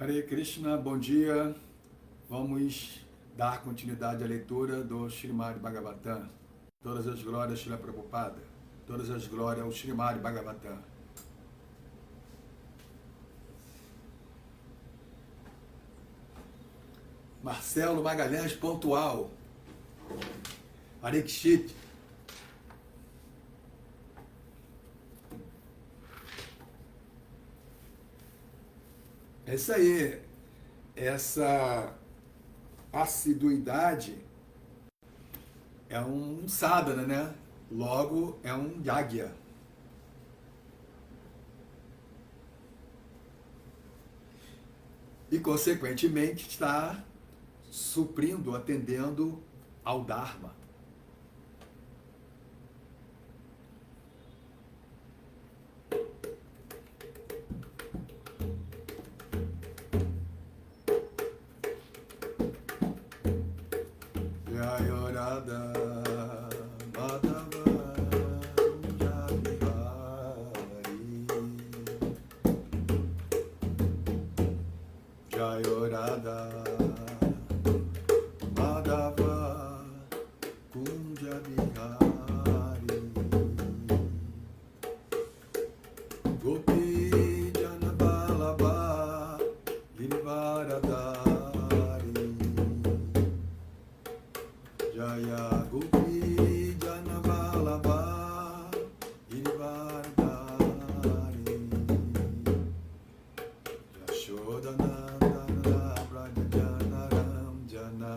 Hare Krishna, bom dia. Vamos dar continuidade à leitura do Srimad Bhagavatam. Todas as glórias, Srila Prabhupada. Todas as glórias ao Srimad Bhagavatam. Marcelo Magalhães, pontual. Arikshit. É isso aí. Essa assiduidade é um sadhana, né? Logo é um yagya. E, consequentemente, está suprindo, atendendo ao Dharma. Jayorada Madhava Jabihari Jayorada Madhava Kunja Bihari Gopi Janabalabha Girivaradari Jaya Gopi Janabalabha Girivaradari Yashodanandana Brajajanaram Jana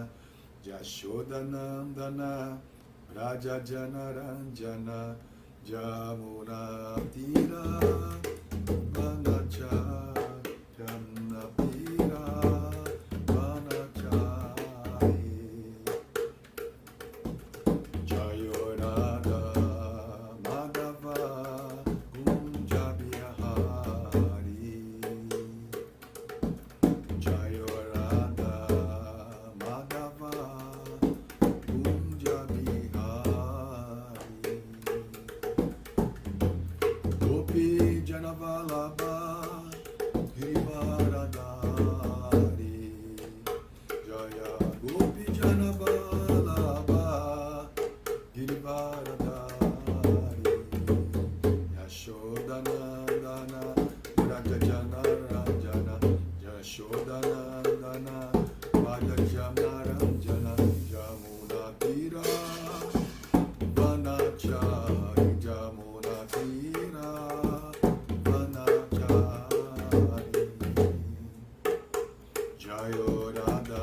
Yashodanandana Brajajanaranjana Jamuna Tira Vanacha Janapira Vanachari Jayorada Madhava Kunja Bihari Jayorada Madhava Kunja Bihari Gopi Janavalabha Girivaradari Jaya Gopi Janavalabha Girivaradari Yashodanandana Brajajanaranjana Yashodanandana Brajajanaranjana Jamuna Tira Vanachari Jamuna Tira Vanachari Jayorada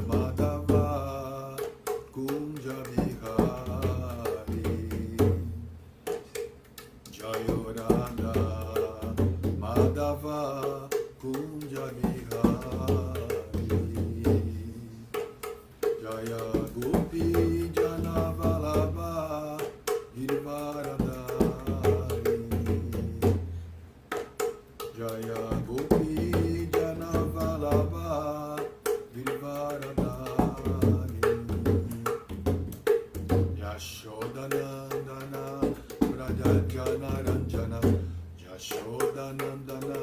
Madhava Kunja Bihari Jayorada Madhava Kunja Bihari Jaya Gopi Janavalabha Girivaradari Jaya Gopi Janavalabha Girivaradari Yashodanandana Brajajanaranjana Yashodanandana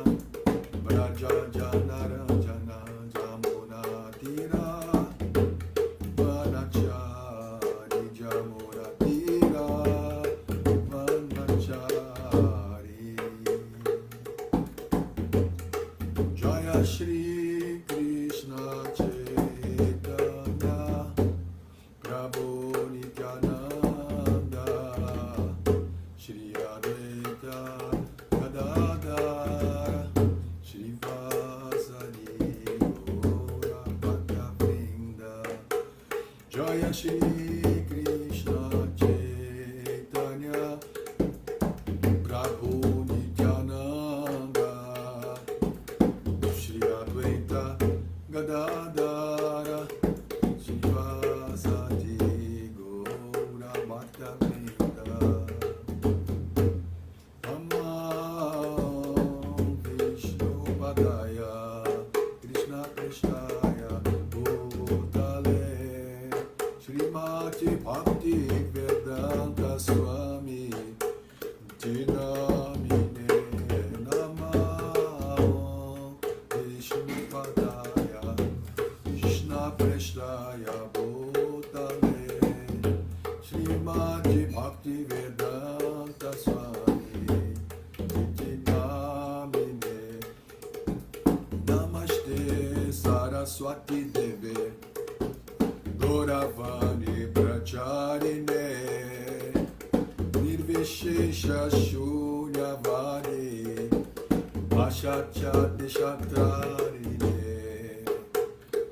Brajajanaranjana Jamuna Tira Vanachari Jamuna Tira Vanachari Jaya Shri Krishna Chaitanya Prabhu Nityananda Shri Advaita Gadadara Shri Vasadi Gaura Bhakta Vrinda Jaya Shri Krishna Chaitanya Prabhu Nityananda Shri Advaita Gadadara Shri Vasadi Gaura Bhakta Vrinda Namah Vishnu Padaya Krishna Krishnaya Bhutale Srimad Shrimad Bhaktivedanta Swami Iti Namine Namaste Saraswati Deve Gauravani Bracharine Nirvishesha Shunyavani Ashatya Deshatrarine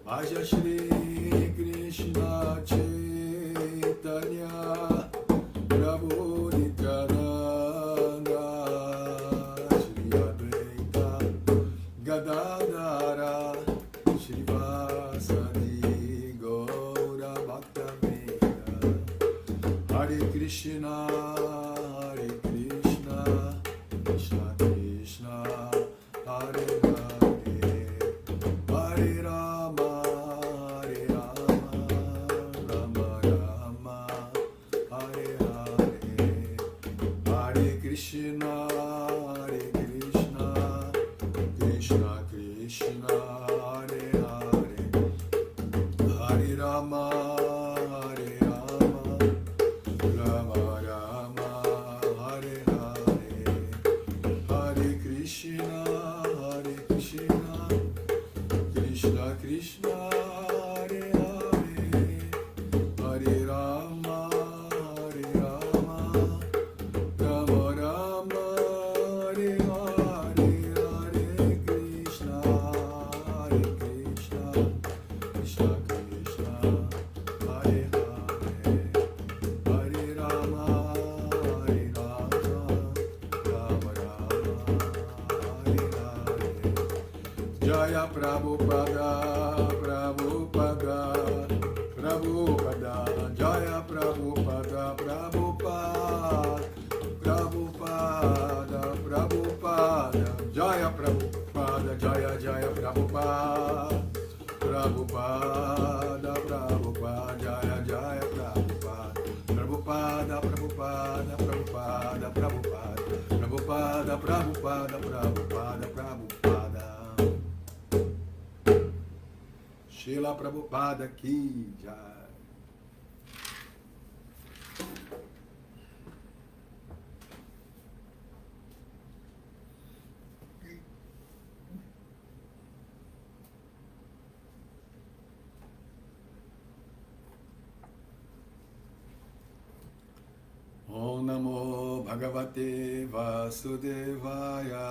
Aja Shri Krishna Chaitanya Prabhu Nityananda Shri Advaita Gadadhara Shri Vasadi Gaura Bhaktavinda Hare Krishna Hare Krishna Krishna Krishna Hare Hare Hare Rama Hare Rama Rama Rama Hare Hare Hare Krishna Hare Krishna Krishna Krishna Hare Hare Hare Rama Hare Rama Rama Rama Hare Hare Hare Krishna Hare Krishna Krishna Krishna Hare Hare Hare Rama Hare Rama Rama Rama Hare Hare Hare Krishna Hare Krishna Krishna Krishna Hare Hare Hare Rama Hare Rama Rama Rama Hare Hare Jaya Prabhupada Prabhupada Prabhupada Jaya Prabhupada Prabhupada Prabhupada Prabhupada Jaya Prabhupada Jaya Jaya Prabhupada Prabhupada Prabhupada Jaya Jaya Prabhupada Prabhupada Prabhupada Prabhupada Prabhupada Prabhupada Prabhupada Prabhupada Prabhupada Srila Prabhupada Ki Jai. Om Namo Bhagavate Vasudevaya.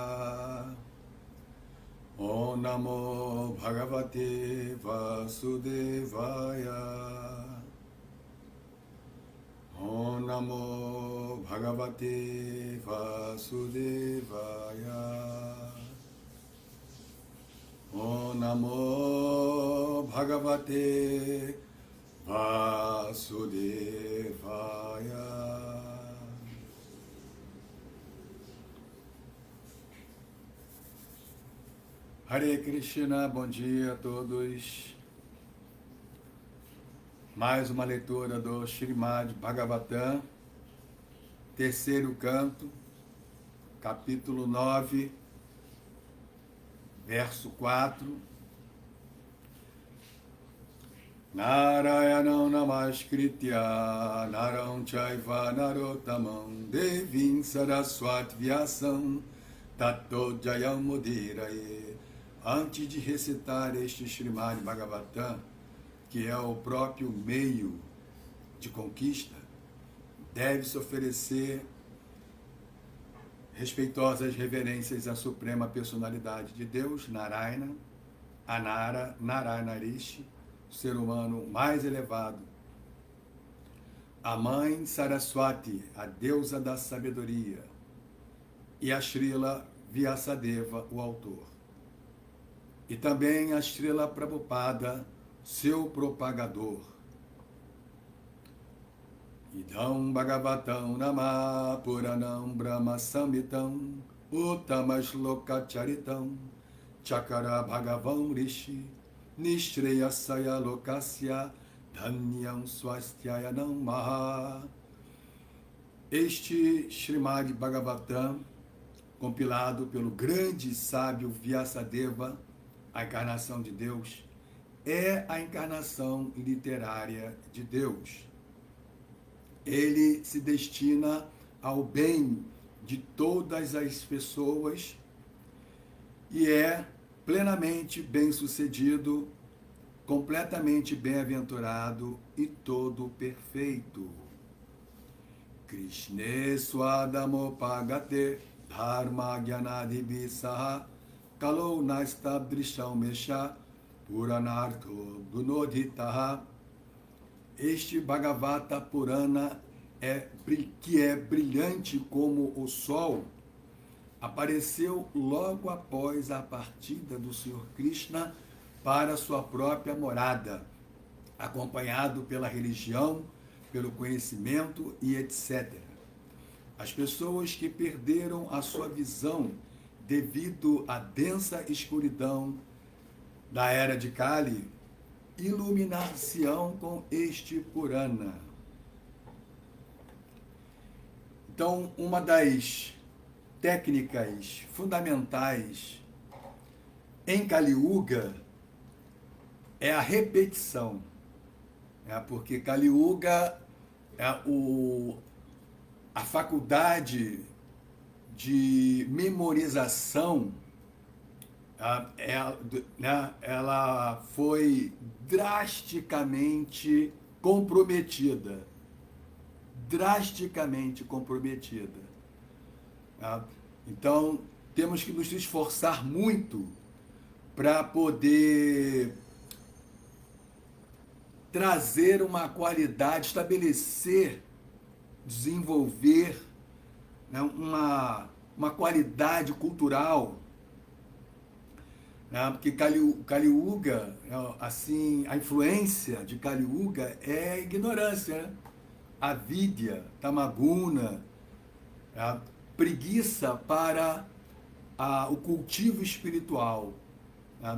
Om Namo Bhagavate Vasudevaya. Om Namo Bhagavate Vasudevaya. Om Namo Bhagavate Vasudevaya. Hare Krishna, bom dia a todos. Mais uma leitura do Srimad Bhagavatam, terceiro canto, capítulo 9, verso 4. Narayanam namaskritya naram chaiva narottamam devim saraswati vyasam tato jayam mudiraye. Antes de recitar este Srimad Bhagavatam, que é o próprio meio de conquista, deve-se oferecer respeitosas reverências à Suprema Personalidade de Deus, Narayana, Anara, Narayana Rishi, o ser humano mais elevado, a mãe Saraswati, a deusa da sabedoria, e a Srila Vyasadeva, o autor. E também a Srila Prabhupada, seu propagador. Idam Bhagavatam Nama Puranam Brahma Samhitam Uttamas Lokacharitam Chakara Bhagavam Rishi Nishreyasaya Lokasya Dhanyam Swastyayanam Maha. Este Srimad Bhagavatam, compilado pelo grande sábio Vyasadeva, a encarnação de Deus, é a encarnação literária de Deus. ele se destina ao bem de todas as pessoas e é plenamente bem-sucedido, completamente bem-aventurado e todo perfeito. Krishne Swadamo Pagate Dharma Gyanadhibi Saha Kalo Nastabdrisham Mesha Puranartho Gunodhitaha. Este Bhagavata Purana, que é brilhante como o sol, apareceu logo após a partida do Senhor Krishna para sua própria morada, acompanhado pela religião, pelo conhecimento e etc. As pessoas que perderam a sua visão devido à densa escuridão da era de Kali, iluminar-se-ão com este Purana. Então, uma das técnicas fundamentais em Kali Yuga é a repetição. Porque Kali Yuga é a faculdade de memorização, ela foi drasticamente comprometida. Drasticamente comprometida. Então, temos que nos esforçar muito para poder trazer uma qualidade, estabelecer, desenvolver, né, uma qualidade cultural, né, porque Kali Yuga, assim, a influência de Kali Yuga é a ignorância, né? Avidya, tamaguna, preguiça para o cultivo espiritual.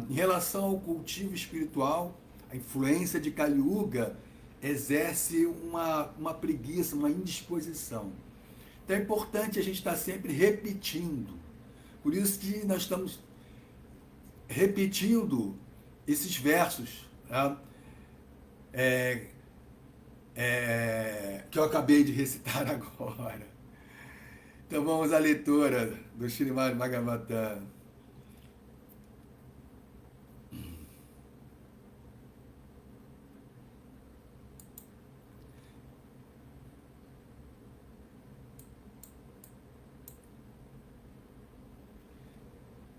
Em relação ao cultivo espiritual, a influência de Kali Yuga exerce uma preguiça, uma indisposição. Então é importante a gente estar sempre repetindo. Por isso que nós estamos repetindo esses versos, né? Que eu acabei de recitar agora. Então vamos à leitura do Srimad Bhagavatam.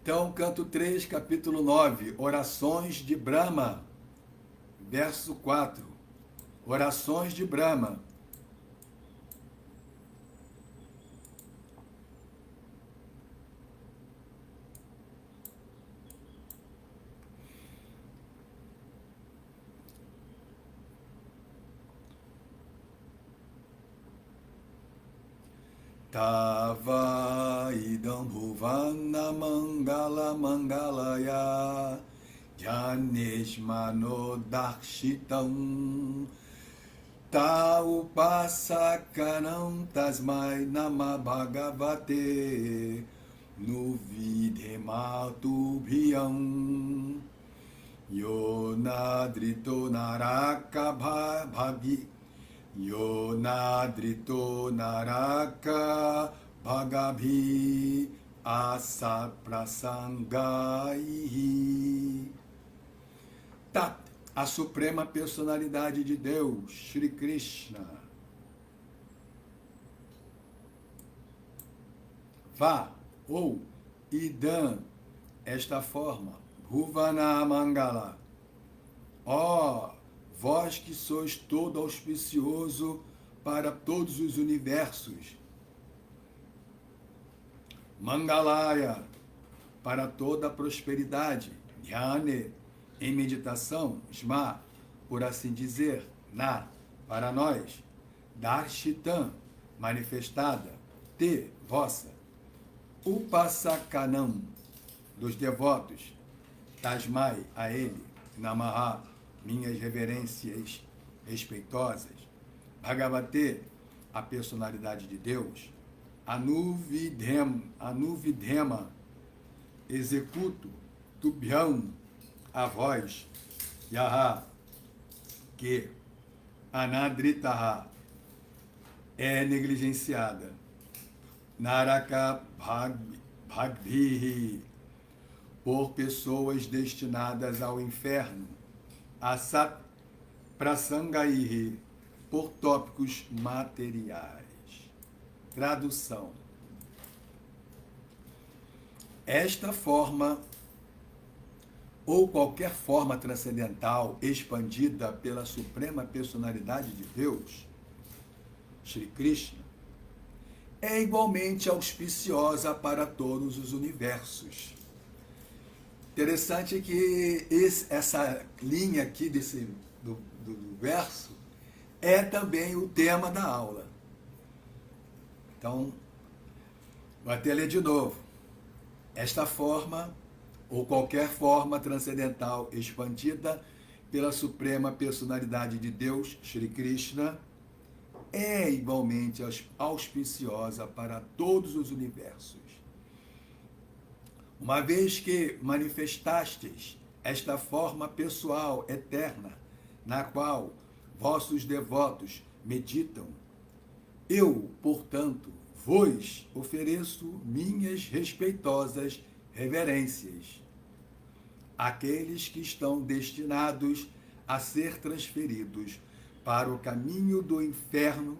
Então, canto 3, capítulo 9, Orações de Brahma, verso 4. Orações de Brahma. Tava idam bhuvana mangala mangalaya Janeshmano dakshitam Ta upasakanam tasmai nama bhagavate Nuvidhematu bhiyam Yo nadrito naraka bhagi Yo nadrito naraka bhagabhi asa prasangai. Tat, a suprema personalidade de Deus, Shri Krishna. Vá, ou idam, esta forma, Bhuvana Mangala. Ó, vós que sois todo auspicioso para todos os universos. Mangalaya, para toda a prosperidade. Dhyane, em meditação. Shma, por assim dizer. Na, para nós. Darshitam, manifestada. Te, vossa. Upasakanam, dos devotos. Tasmai, a ele. Namaha, minhas reverências respeitosas. Bhagavate, a personalidade de Deus. Anuvidhema, executo. Tubhyam, a voz. Yaha, que. Anadritaha, é negligenciada. Naraka Bhagvihi, por pessoas destinadas ao inferno. Asat Prasangaihi, por tópicos materiais. Tradução. Esta forma, ou qualquer forma transcendental expandida pela Suprema Personalidade de Deus, Shri Krishna, é igualmente auspiciosa para todos os universos. Interessante que essa linha aqui do verso é também o tema da aula. Então, vou até ler de novo. Esta forma, ou qualquer forma transcendental expandida pela Suprema Personalidade de Deus, Shri Krishna, é igualmente auspiciosa para todos os universos. Uma vez que manifestastes esta forma pessoal eterna, na qual vossos devotos meditam, eu, portanto, vos ofereço minhas respeitosas reverências. Aqueles que estão destinados a ser transferidos para o caminho do inferno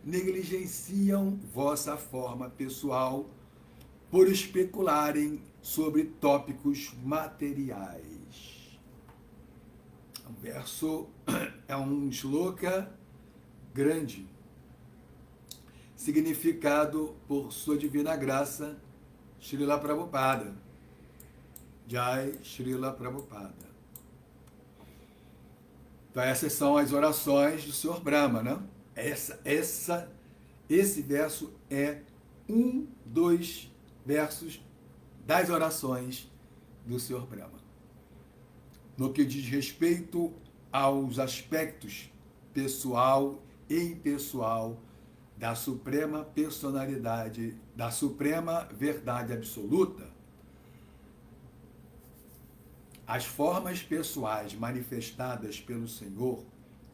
negligenciam vossa forma pessoal por especularem sobre tópicos materiais. O verso é um shloka grande, significado por sua divina graça, Srila Prabhupada. Jai Srila Prabhupada. Então essas são as orações do Sr. Brahma, né? Esse verso é um dos versos das orações do Sr. Brahma. No que diz respeito aos aspectos pessoal e impessoal da suprema personalidade, da suprema verdade absoluta, as formas pessoais manifestadas pelo Senhor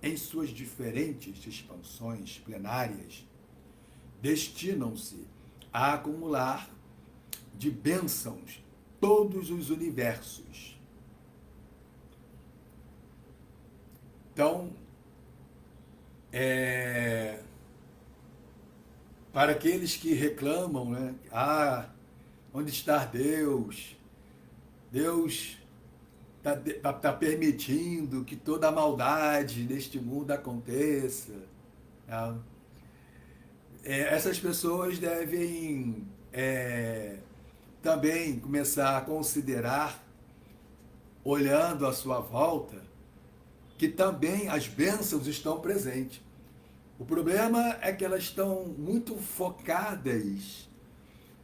em suas diferentes expansões plenárias destinam-se a acumular de bênçãos todos os universos. Então, para aqueles que reclamam, né? Onde está Deus? Deus está permitindo que toda a maldade neste mundo aconteça. Tá? Essas pessoas devem também começar a considerar, olhando à sua volta, que também as bênçãos estão presentes. O problema é que elas estão muito focadas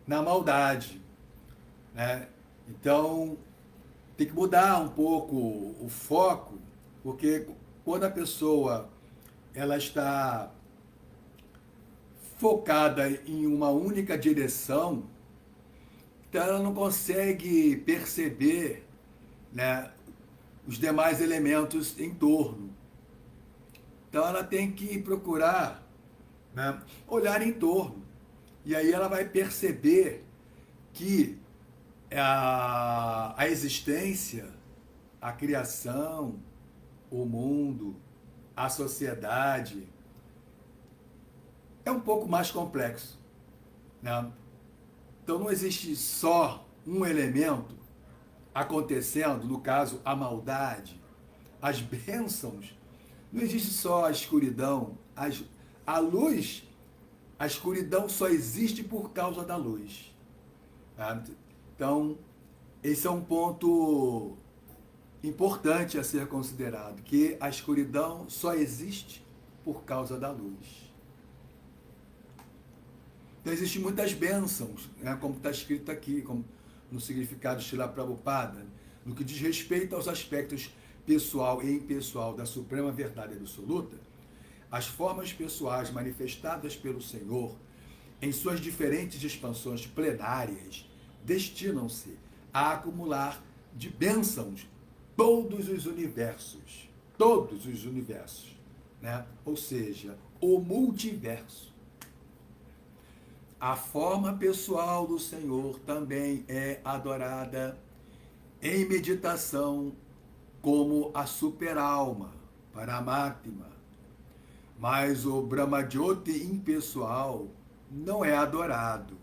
na maldade, né? Então, tem que mudar um pouco o foco, porque quando a pessoa ela está focada em uma única direção, então ela não consegue perceber, né, os demais elementos em torno. Então ela tem que procurar, né, olhar em torno. E aí ela vai perceber que a existência, a criação, o mundo, a sociedade é um pouco mais complexo, né? Então não existe só um elemento acontecendo, no caso a maldade, as bênçãos. Não existe só a escuridão, a luz, a escuridão só existe por causa da luz. Tá? Então, esse é um ponto importante a ser considerado, que a escuridão só existe por causa da luz. Então, existem muitas bênçãos, né, como está escrito aqui, como no significado de Srila Prabhupada, no que diz respeito aos aspectos pessoal e impessoal da Suprema Verdade Absoluta, as formas pessoais manifestadas pelo Senhor em suas diferentes expansões plenárias destinam-se a acumular de bênçãos todos os universos, né? Ou seja, o multiverso. a forma pessoal do Senhor também é adorada em meditação como a superalma, Paramatma. Mas o Brahmajyoti impessoal não é adorado.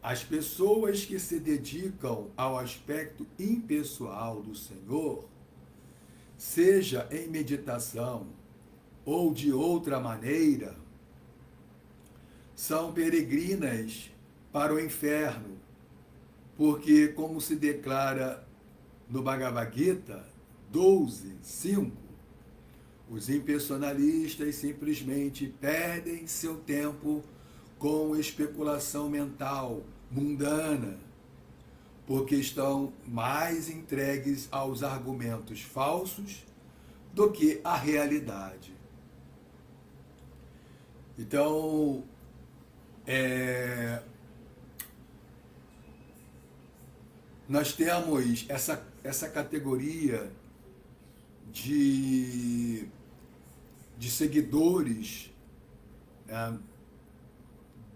As pessoas que se dedicam ao aspecto impessoal do Senhor, seja em meditação ou de outra maneira, são peregrinas para o inferno, porque, como se declara no Bhagavad Gita 12:5, os impersonalistas simplesmente perdem seu tempo com especulação mental mundana, porque estão mais entregues aos argumentos falsos do que à realidade. Então, nós temos essa categoria de seguidores, né,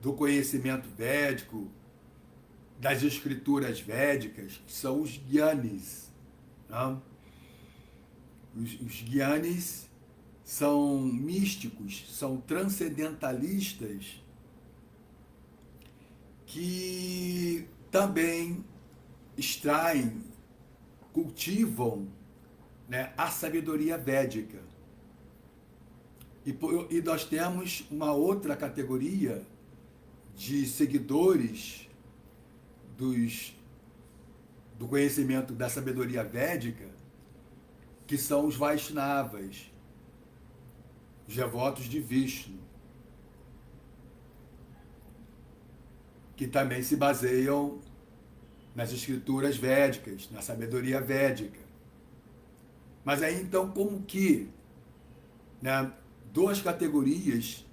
do conhecimento védico, das escrituras védicas, que são os gyanis. Né? Os gyanis são místicos, são transcendentalistas, que também extraem, cultivam, né, a sabedoria védica. E nós temos uma outra categoria de seguidores do conhecimento da sabedoria védica, que são os Vaishnavas, os devotos de Vishnu, que também se baseiam nas escrituras védicas, na sabedoria védica. Mas aí então, como que, né, duas categorias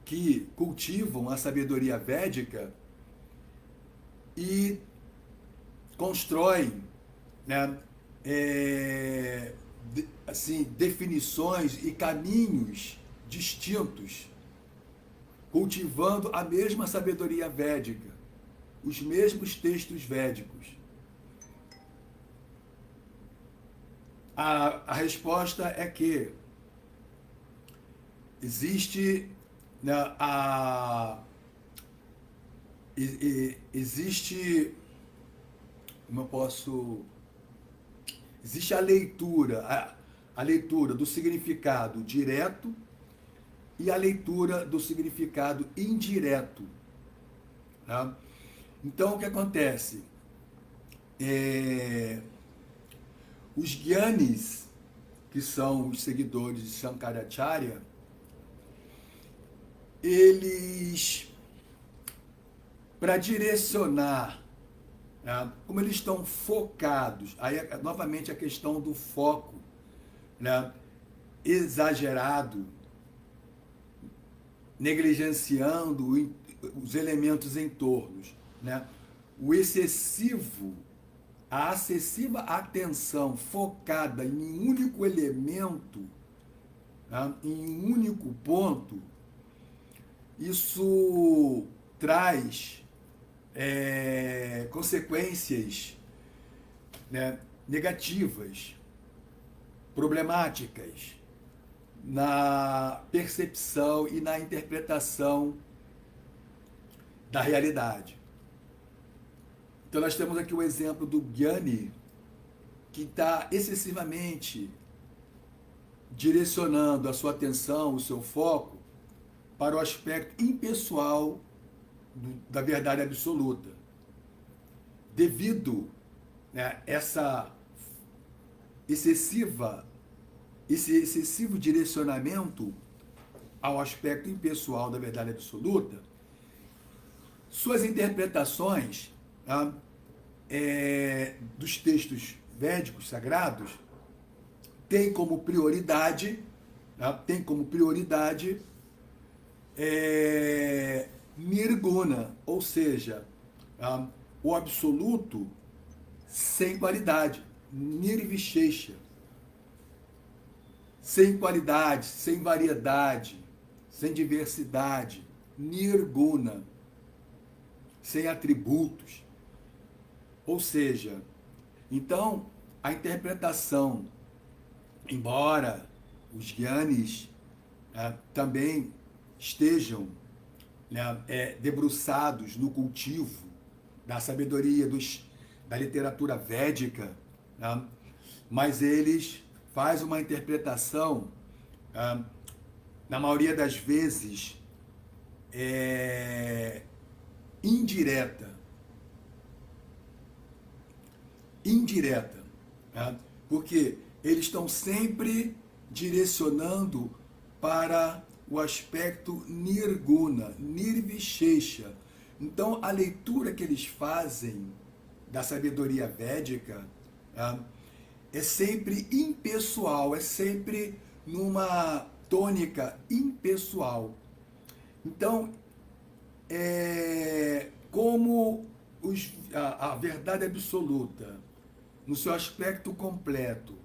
que cultivam a sabedoria védica e constroem, né, definições e caminhos distintos, cultivando a mesma sabedoria védica, os mesmos textos védicos? A resposta é que existe, né, como eu posso, existe a leitura do significado direto e a leitura do significado indireto, né? Então, o que acontece? Os gyanis, que são os seguidores de Shankaracharya, eles, para direcionar, né, como eles estão focados, aí novamente a questão do foco, né, exagerado, negligenciando os elementos em torno, né, a excessiva atenção focada em um único elemento, né, em um único ponto, isso traz consequências, né, negativas, problemáticas na percepção e na interpretação da realidade. Então nós temos aqui o exemplo do Gyani, que está excessivamente direcionando a sua atenção, o seu foco, para o aspecto impessoal da verdade absoluta. Devido, né, esse excessivo direcionamento ao aspecto impessoal da verdade absoluta, suas interpretações, tá, dos textos védicos sagrados têm como prioridade, tá, nirguna, ou seja, o absoluto sem qualidade, nirvishesha, sem qualidade, sem variedade, sem diversidade, nirguna, sem atributos. Ou seja, então a interpretação, embora os gyanis também estejam debruçados no cultivo da sabedoria da literatura védica, né? Mas eles fazem uma interpretação, na maioria das vezes, indireta. Indireta. Né? Porque eles estão sempre direcionando para o aspecto nirguna, nirvishesha. Então, a leitura que eles fazem da sabedoria védica é sempre impessoal, é sempre numa tônica impessoal. Então, como a verdade absoluta, no seu aspecto completo,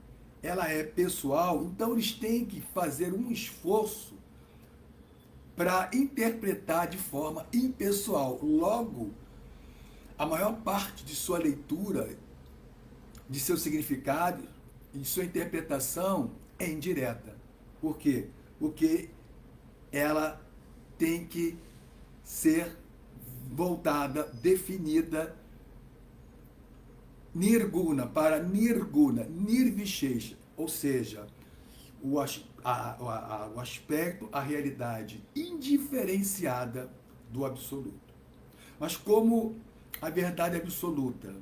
ela é pessoal, então eles têm que fazer um esforço para interpretar de forma impessoal. Logo, a maior parte de sua leitura, de seu significado, de sua interpretação é indireta. Por quê? Porque ela tem que ser voltada, definida, nirguna, para nirguna, nirvishesha, ou seja, o aspecto, a realidade indiferenciada do absoluto. Mas como a verdade absoluta,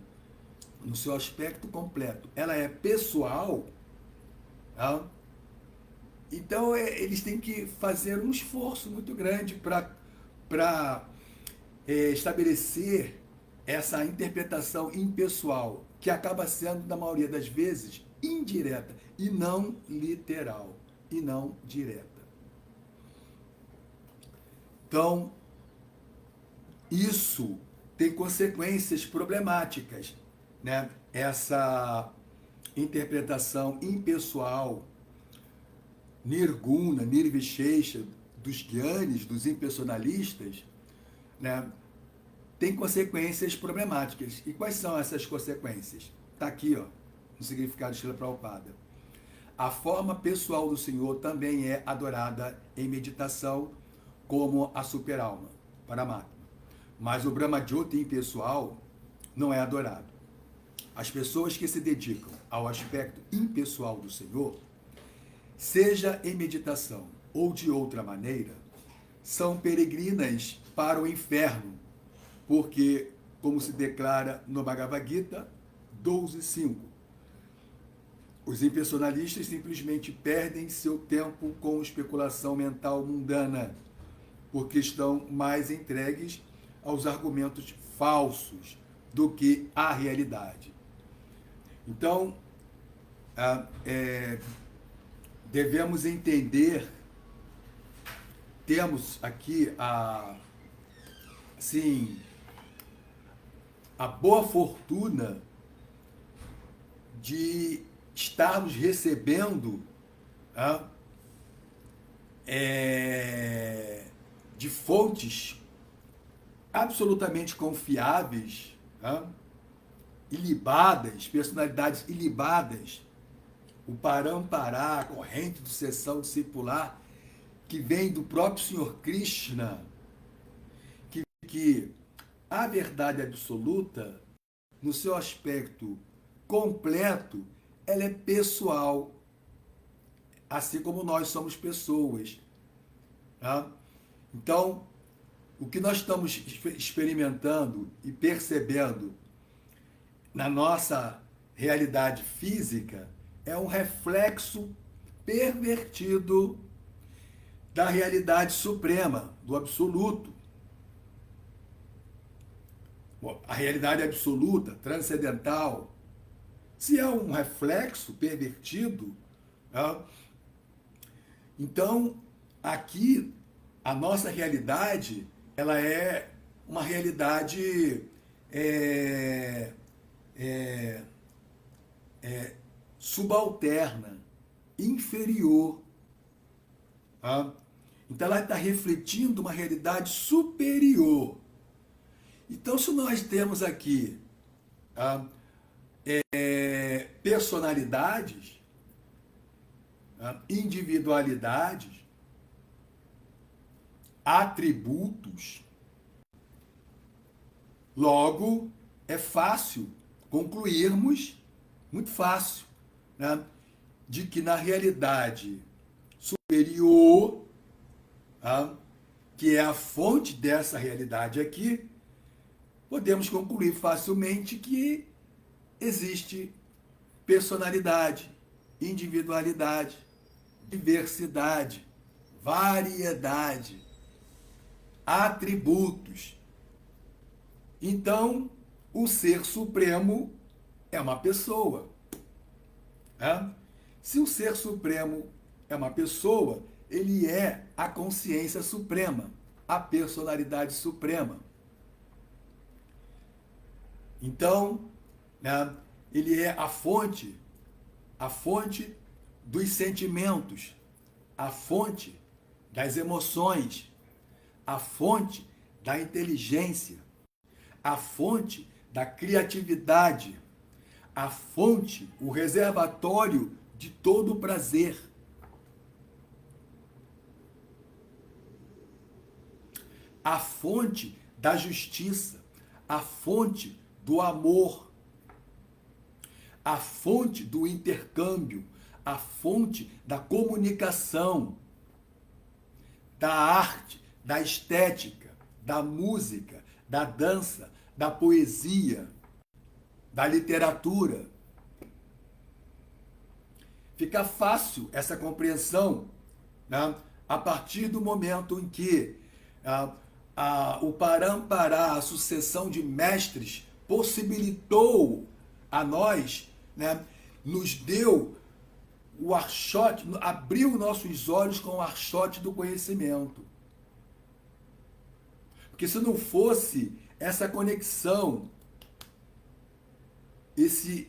no seu aspecto completo, ela é pessoal, então eles têm que fazer um esforço muito grande para estabelecer essa interpretação impessoal, que acaba sendo, na maioria das vezes, indireta e não literal, e não direta. Então, isso tem consequências problemáticas, né? Essa interpretação impessoal, nirguna, nirvishesha, dos gyanis, dos impersonalistas, né? Tem consequências problemáticas. E quais são essas consequências? Está aqui, ó, no significado de Srila Prabhupada. A forma pessoal do Senhor também é adorada em meditação como a superalma, Paramatma. Mas o Brahmajyoti impessoal não é adorado. As pessoas que se dedicam ao aspecto impessoal do Senhor, seja em meditação ou de outra maneira, são peregrinas para o inferno, porque, como se declara no Bhagavad Gita 12.5, os impersonalistas simplesmente perdem seu tempo com especulação mental mundana, porque estão mais entregues aos argumentos falsos do que à realidade. Então, devemos entender, temos aqui a boa fortuna de estarmos recebendo de fontes absolutamente confiáveis, ilibadas, personalidades ilibadas, o Parampará, a corrente de sucessão discipular, que vem do próprio Senhor Krishna, que a verdade absoluta, no seu aspecto completo, ela é pessoal, assim como nós somos pessoas. Então, o que nós estamos experimentando e percebendo na nossa realidade física é um reflexo pervertido da realidade suprema, do absoluto. A realidade absoluta, transcendental, se é um reflexo pervertido, então aqui a nossa realidade, ela é uma realidade subalterna, inferior. Então ela está refletindo uma realidade superior. Então, se nós temos aqui personalidades, individualidades, atributos, logo é fácil concluirmos, muito fácil, né, de que na realidade superior, que é a fonte dessa realidade aqui, podemos concluir facilmente que existe personalidade, individualidade, diversidade, variedade, atributos. Então, o Ser Supremo é uma pessoa. Se o Ser Supremo é uma pessoa, ele é a consciência suprema, a personalidade suprema. Então, né, ele é a fonte dos sentimentos, a fonte das emoções, a fonte da inteligência, a fonte da criatividade, a fonte, o reservatório de todo o prazer. A fonte da justiça, a fonte do amor, a fonte do intercâmbio, a fonte da comunicação, da arte, da estética, da música, da dança, da poesia, da literatura. Fica fácil essa compreensão, né, a partir do momento em que o Parampará, a sucessão de mestres, possibilitou a nós, né, nos deu o archote, abriu nossos olhos com o archote do conhecimento. Porque se não fosse essa conexão, esse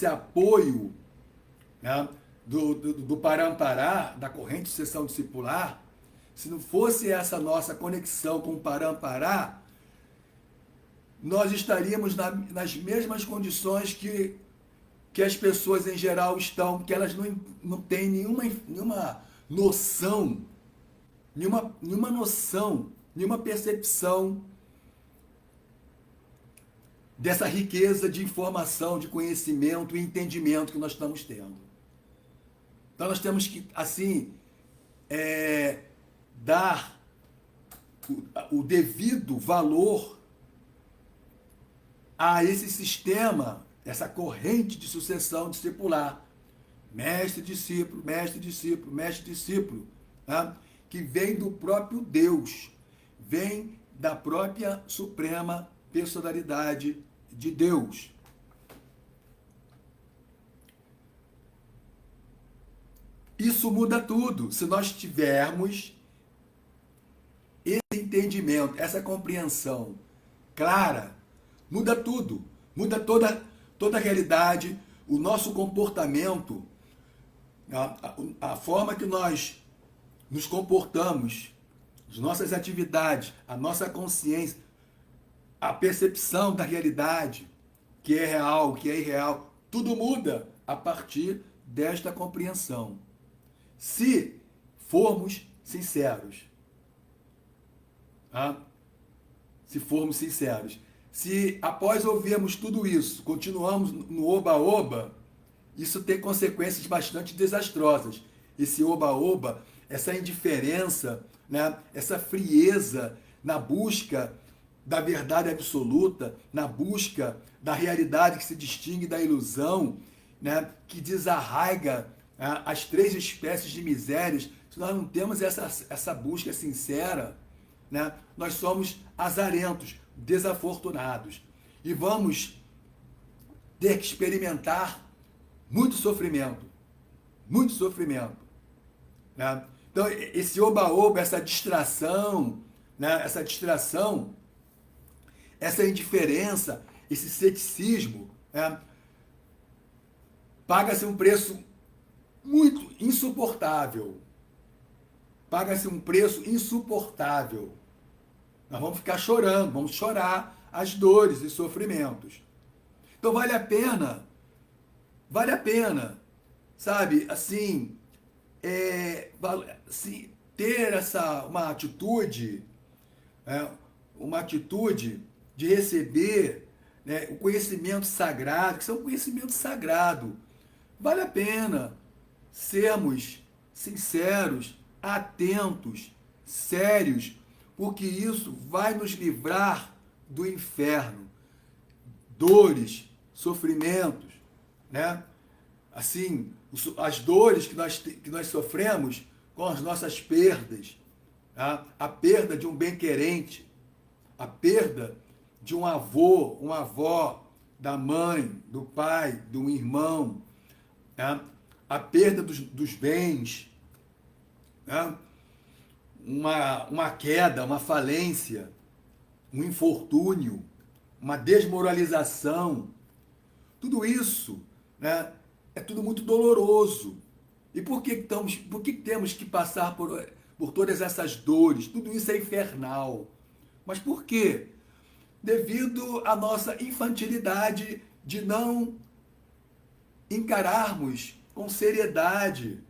apoio, né, do Parampará, da corrente de sucessão discipular, se não fosse essa nossa conexão com o Parampará, nós estaríamos nas mesmas condições que as pessoas em geral estão, porque elas não têm nenhuma noção, nenhuma percepção dessa riqueza de informação, de conhecimento e entendimento que nós estamos tendo. Então nós temos que, assim, dar o devido valor a esse sistema, essa corrente de sucessão discipular. Mestre-discípulo, mestre-discípulo, mestre-discípulo, né? Que vem do próprio Deus, vem da própria suprema personalidade de Deus. Isso muda tudo se nós tivermos esse entendimento, essa compreensão clara. Muda tudo, muda toda a realidade, o nosso comportamento, a forma que nós nos comportamos, as nossas atividades, a nossa consciência, a percepção da realidade, que é real, que é irreal, tudo muda a partir desta compreensão. Se formos sinceros. Se formos sinceros. Se após ouvirmos tudo isso, continuamos no oba-oba, isso tem consequências bastante desastrosas. Esse oba-oba, essa indiferença, né, essa frieza na busca da verdade absoluta, na busca da realidade que se distingue da ilusão, né, que desarraiga as três espécies de misérias. Se nós não temos essa busca sincera, né, nós somos azarentos, desafortunados. E vamos ter que experimentar muito sofrimento. Muito sofrimento. Né? Então, esse oba-oba, essa distração, né, essa indiferença, esse ceticismo, né, paga-se um preço muito insuportável. Paga-se um preço insuportável. Nós vamos ficar chorando, vamos chorar as dores e sofrimentos. Então vale a pena, sabe, assim, assim ter uma atitude de receber, né, o conhecimento sagrado, que são conhecimento sagrado. Vale a pena sermos sinceros, atentos, sérios, porque isso vai nos livrar do inferno, dores, sofrimentos, né? Assim, as dores que nós sofremos com as nossas perdas, tá? A perda de um bem-querente, a perda de um avô, uma avó, da mãe, do pai, de um irmão, tá? A perda dos bens, tá? Uma queda, uma falência, um infortúnio, uma desmoralização, tudo isso, né, é tudo muito doloroso. E por que temos que passar por todas essas dores? Tudo isso é infernal. Mas por quê? Devido à nossa infantilidade de não encararmos com seriedade.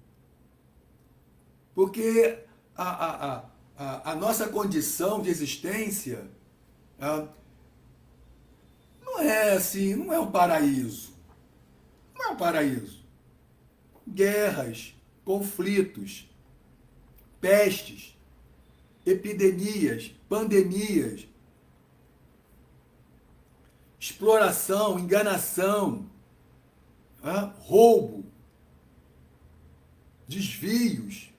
Porque a nossa condição de existência não é assim, não é um paraíso. Não é um paraíso. Guerras, conflitos, pestes, epidemias, pandemias, exploração, enganação, roubo, desvios,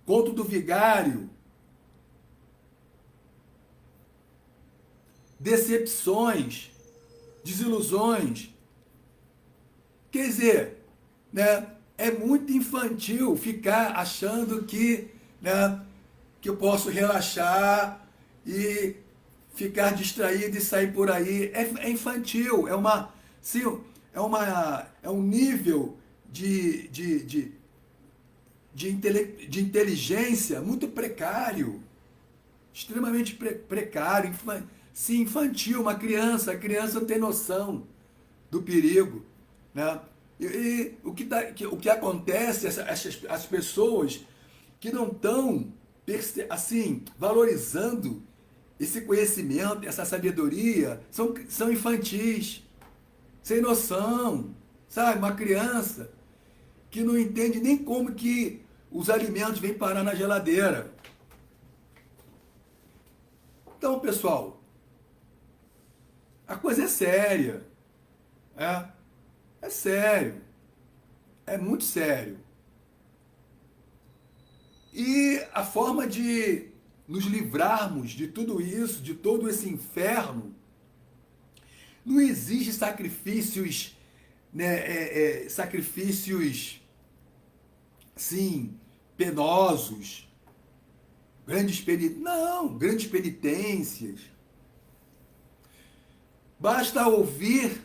conto do vigário, decepções, desilusões. Quer dizer, né, é muito infantil ficar achando que, né, que eu posso relaxar e ficar distraído e sair por aí. É infantil, sim, é um nível de inteligência muito precário, extremamente precário, sim, infantil, a criança não tem noção do perigo, né? E o que acontece, as pessoas que não estão assim, valorizando esse conhecimento, essa sabedoria, são infantis, sem noção, sabe? Uma criança que não entende nem como que os alimentos vêm parar na geladeira. Então, pessoal, a coisa é séria. É sério. É muito sério. E a forma de nos livrarmos de tudo isso, de todo esse inferno, não exige sacrifícios, né, sacrifícios, sim, penosos, grandes penitências. Basta ouvir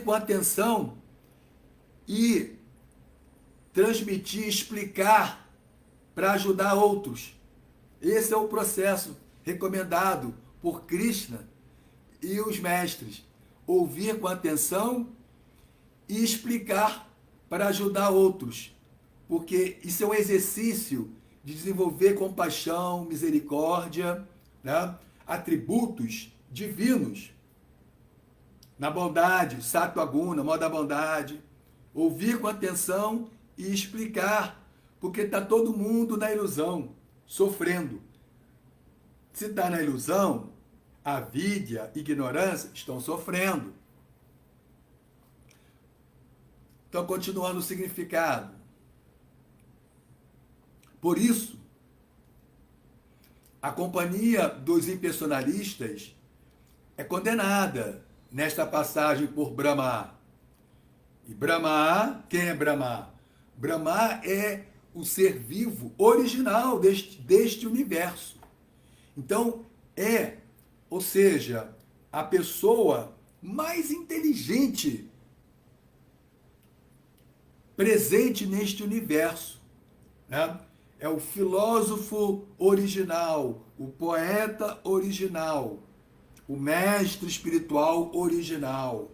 com atenção e transmitir, explicar para ajudar outros. Esse é o processo recomendado por Krishna e os mestres. Ouvir com atenção e explicar para ajudar outros. Porque isso é um exercício de desenvolver compaixão, misericórdia, né? Atributos divinos. Na bondade, sattva guna, modo da bondade. Ouvir com atenção e explicar. Porque está todo mundo na ilusão, sofrendo. Se está na ilusão, avidya, ignorância, estão sofrendo. Então, continuando o significado. Por isso, a companhia dos impersonalistas é condenada nesta passagem por Brahma. E Brahma, quem é Brahma? Brahma é o ser vivo original deste universo. Então, ou seja, a pessoa mais inteligente presente neste universo, né? É o filósofo original, o poeta original, o mestre espiritual original,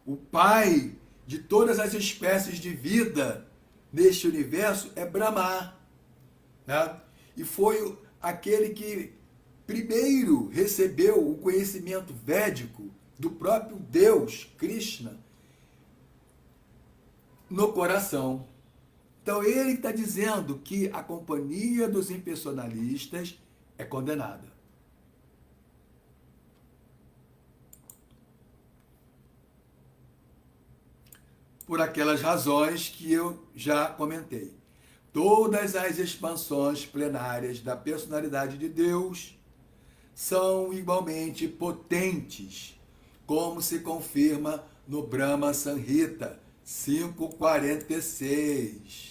o pai de todas as espécies de vida neste universo é Brahma, né? E foi aquele que primeiro recebeu o conhecimento védico do próprio Deus, Krishna, no coração. Então ele está dizendo que a companhia dos impersonalistas é condenada. Por aquelas razões que eu já comentei. Todas as expansões plenárias da personalidade de Deus são igualmente potentes, como se confirma no Brahma Samhita 5.46.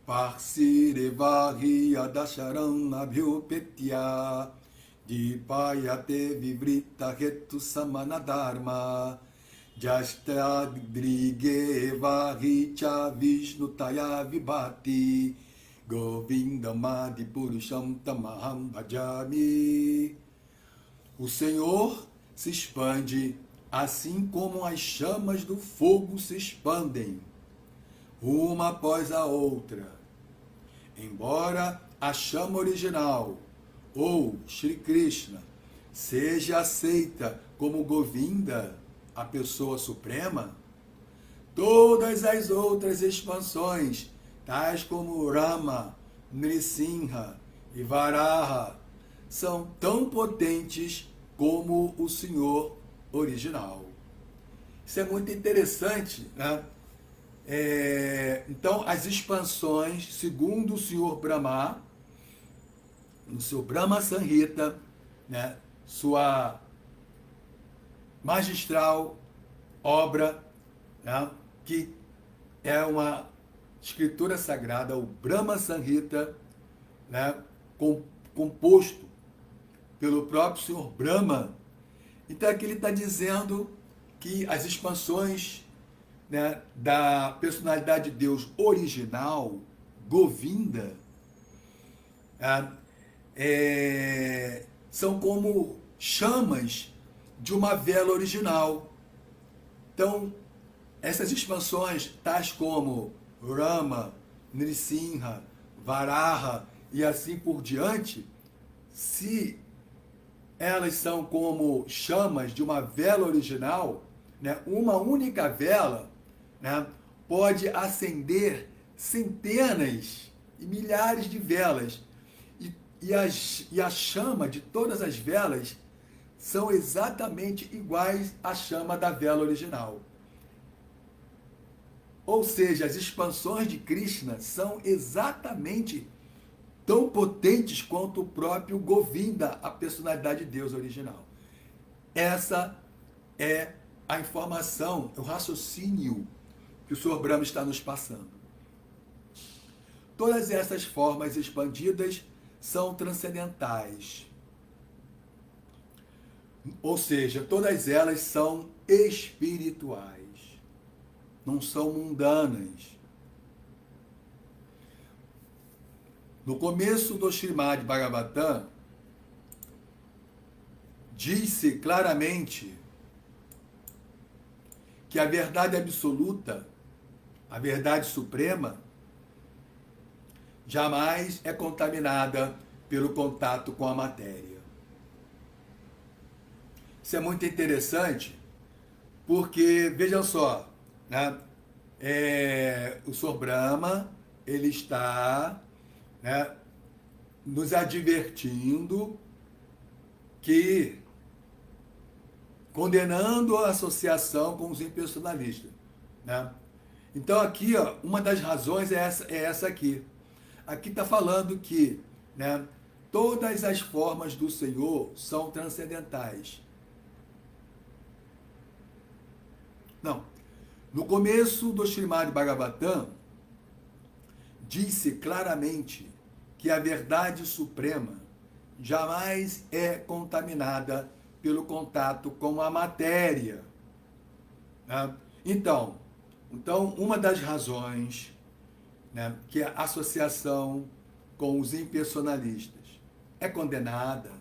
Parsirevahi adasharam abhyupetya dipayate vivrita hetu samanadharma jastadrigevahi cha vishnutaya vibhati govindamadi purusham tamaham bhajami. O Senhor se expande assim como as chamas do fogo se expandem, uma após a outra. Embora a chama original, ou Shri Krishna, seja aceita como Govinda, a pessoa suprema, todas as outras expansões, tais como Rama, Nrisimha e Varaha, são tão potentes como o Senhor original. Isso é muito interessante, né? Então, as expansões, segundo o Senhor Brahma, no seu Brahma Samhita, né, sua magistral obra, né, que é uma escritura sagrada, o Brahma Samhita, né, composto pelo próprio Senhor Brahma. Então, aqui ele está dizendo que as expansões, né, da personalidade de Deus original, Govinda, são como chamas de uma vela original. Então, essas expansões, tais como Rama, Nrisimha, Varaha e assim por diante, se elas são como chamas de uma vela original, né, uma única vela, né, pode acender centenas e milhares de velas. E a chama de todas as velas são exatamente iguais à chama da vela original. Ou seja, as expansões de Krishna são exatamente tão potentes quanto o próprio Govinda, a personalidade de Deus original. Essa é a informação, o raciocínio que o Sr. Brahma está nos passando. Todas essas formas expandidas são transcendentais. Ou seja, todas elas são espirituais, não são mundanas. No começo do Srimad Bhagavatam, diz-se claramente que a verdade absoluta, a verdade suprema, jamais é contaminada pelo contato com a matéria. Isso é muito interessante, porque, vejam só, né, o Sr. Brahma, ele está, né, nos advertindo que, condenando a associação com os impersonalistas, né? Então aqui, ó, uma das razões é essa aqui. Aqui está falando que, né, todas as formas do Senhor são transcendentais. Não. No começo do Srimad Bhagavatam, disse claramente que a verdade suprema jamais é contaminada pelo contato com a matéria. Né? Então, uma das razões, né, que a associação com os impersonalistas é condenada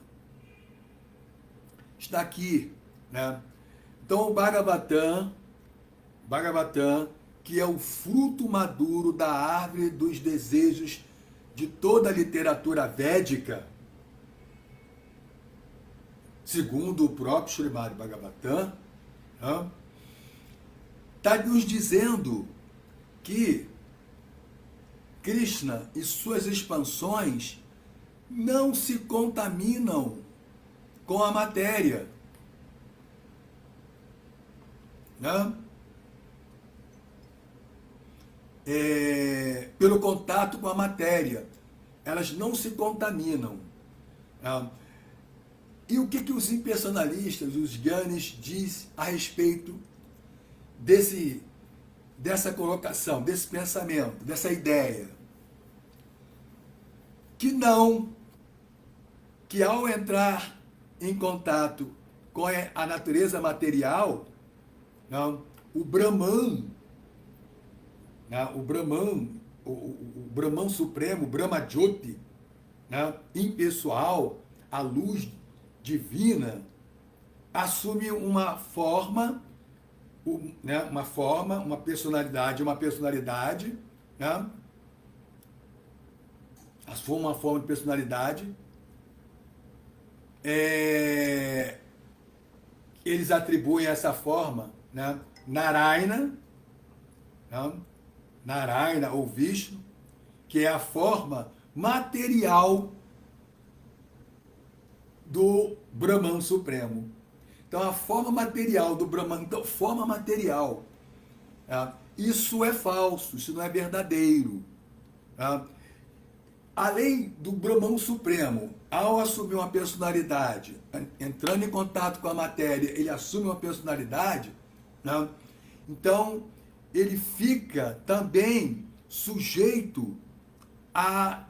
está aqui. Né? Então, o Bhagavatam, que é o fruto maduro da árvore dos desejos de toda a literatura védica, segundo o próprio Srimad Bhagavatam, está nos dizendo que Krishna e suas expansões não se contaminam com a matéria. Né? Pelo contato com a matéria. Elas não se contaminam. Né? E o que os impersonalistas, os Gyanis, diz a respeito dessa colocação, desse pensamento, dessa ideia? Que ao entrar em contato com a natureza material, não, o Brahman, o Brahman Supremo, o Brahma Jyoti, né, impessoal, a luz divina, assume uma forma, né, uma personalidade, né, assume uma forma de personalidade. Eles atribuem essa forma, né, Narayana, né, Narayana ou Vishnu, que é a forma material do Brahman Supremo. Então, a forma material do Brahman, então, forma material, isso é falso, isso não é verdadeiro. Além do Brahman Supremo, ao assumir uma personalidade, entrando em contato com a matéria, ele assume uma personalidade, né? Então ele fica também sujeito à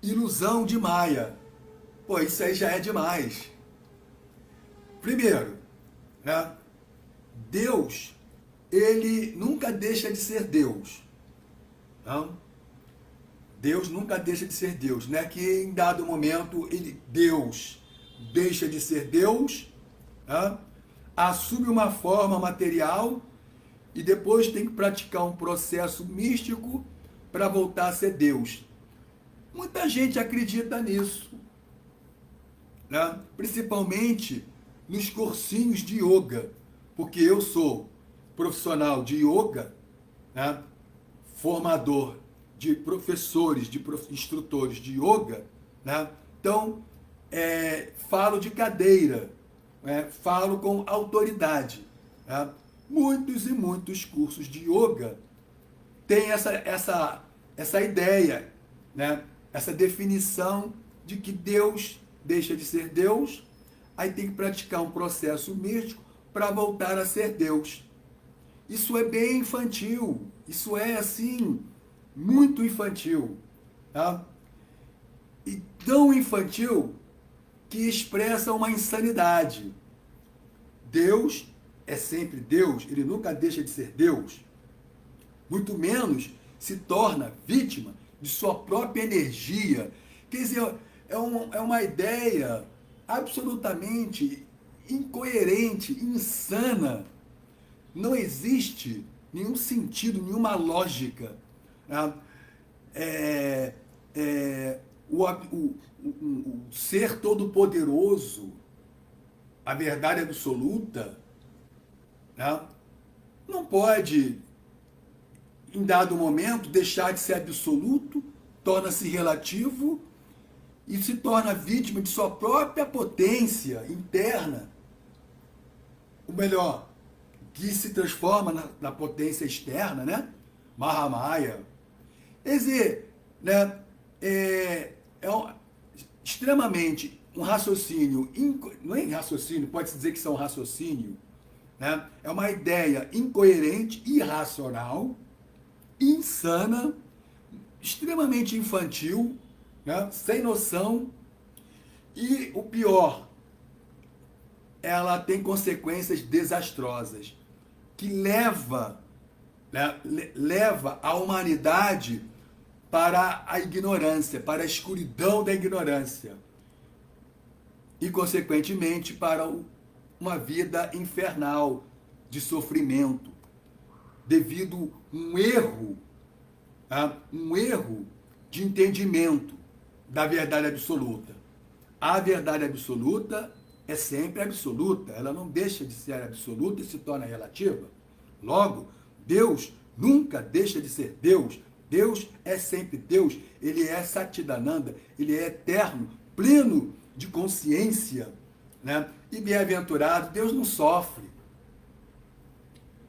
ilusão de Maya. Pô, isso aí já é demais. Primeiro, né? Deus, ele nunca deixa de ser Deus. Não? Deus nunca deixa de ser Deus, né? Que em dado momento Deus deixa de ser Deus, né? Assume uma forma material e depois tem que praticar um processo místico para voltar a ser Deus. Muita gente acredita nisso, né? Principalmente nos cursinhos de yoga, porque eu sou profissional de yoga, né? Formador de professores, de instrutores de yoga, né? Então, falo de cadeira, falo com autoridade. Né? Muitos e muitos cursos de yoga têm essa ideia, né? Essa definição de que Deus deixa de ser Deus, aí tem que praticar um processo místico para voltar a ser Deus. Isso é bem infantil, isso é assim, muito infantil, tá? E tão infantil que expressa uma insanidade. Deus é sempre Deus, ele nunca deixa de ser Deus, muito menos se torna vítima de sua própria energia. Quer dizer, é uma ideia absolutamente incoerente, insana. Não existe nenhum sentido, nenhuma lógica. O ser todo-poderoso, a verdade absoluta, né, não pode, em dado momento, deixar de ser absoluto, torna-se relativo e se torna vítima de sua própria potência interna. Ou melhor, que se transforma na potência externa, né? Mahamaya. Quer dizer, né, extremamente um raciocínio, não é raciocínio, pode-se dizer que isso é um raciocínio, né? É uma ideia incoerente, irracional, insana, extremamente infantil, né? Sem noção, e o pior, ela tem consequências desastrosas. que leva, né, leva a humanidade para a ignorância, para a escuridão da ignorância e, consequentemente, para uma vida infernal de sofrimento, devido a um erro de entendimento da verdade absoluta. A verdade absoluta é sempre absoluta, ela não deixa de ser absoluta e se torna relativa. Logo, Deus nunca deixa de ser Deus. Deus é sempre Deus, ele é Satchidananda, ele é eterno, pleno de consciência, né? E bem-aventurado, Deus não sofre,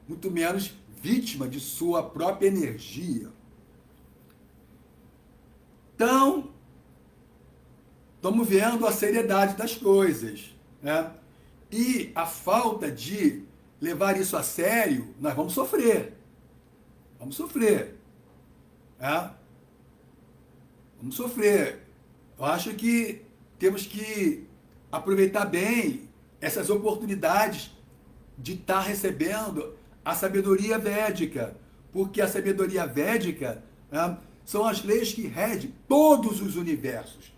muito menos vítima de sua própria energia. Então, estamos vendo a seriedade das coisas, né? E a falta de levar isso a sério, nós vamos sofrer. Vamos sofrer. Né? Vamos sofrer. Eu acho que temos que aproveitar bem essas oportunidades de estar recebendo a sabedoria védica, porque a sabedoria védica, né, são as leis que regem todos os universos.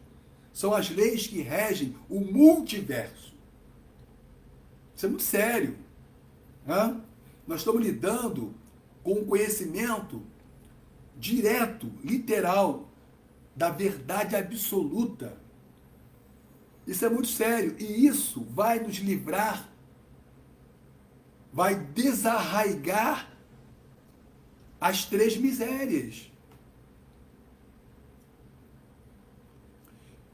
São as leis que regem o multiverso. Isso é muito sério. Né? Nós estamos lidando com um conhecimento direto, literal, da verdade absoluta. Isso é muito sério. E isso vai nos livrar, vai desarraigar as três misérias.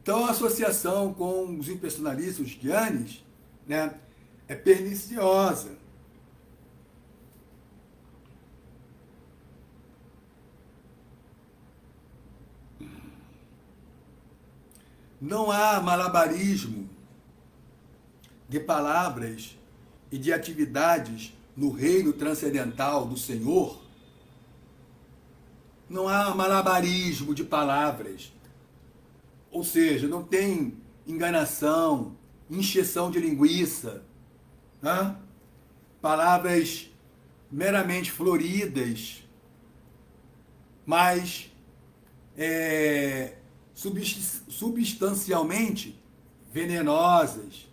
Então, a associação com os impersonalistas, os gyanis, né, é perniciosa. Não há malabarismo de palavras e de atividades no reino transcendental do Senhor. Não há malabarismo de palavras. Ou seja, não tem enganação, encheção de linguiça, né? Palavras meramente floridas, mas substancialmente venenosas,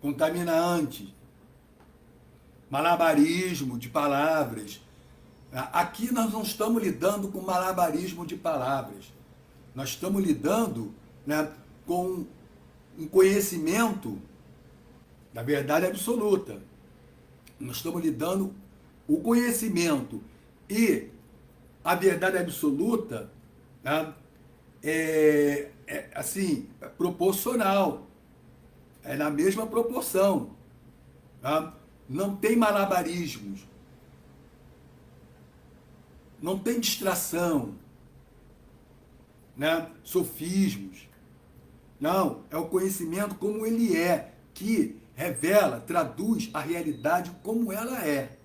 contaminantes, malabarismo de palavras. Aqui nós não estamos lidando com malabarismo de palavras. Nós estamos lidando, né, com um conhecimento da verdade absoluta. Nós estamos lidando o conhecimento e a verdade absoluta, né, assim, proporcional. É na mesma proporção. Tá? Não tem malabarismos. Não tem distração, né? Sofismos. Não, é o conhecimento como ele é, que revela, traduz a realidade como ela é.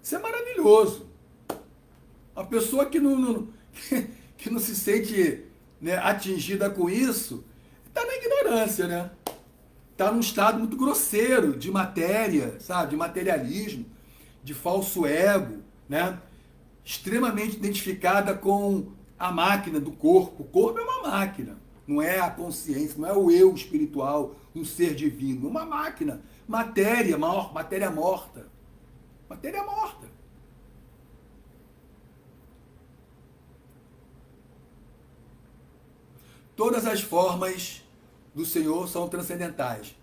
Isso é maravilhoso. A pessoa que que não se sente, né, atingida com isso, está na ignorância, né? Está num estado muito grosseiro de matéria, sabe? De materialismo, de falso ego, né? Extremamente identificada com a máquina do corpo. O corpo é uma máquina, não é a consciência, não é o eu espiritual, um ser divino, uma máquina, matéria morta. Matéria morta. Todas as formas do Senhor são transcendentais.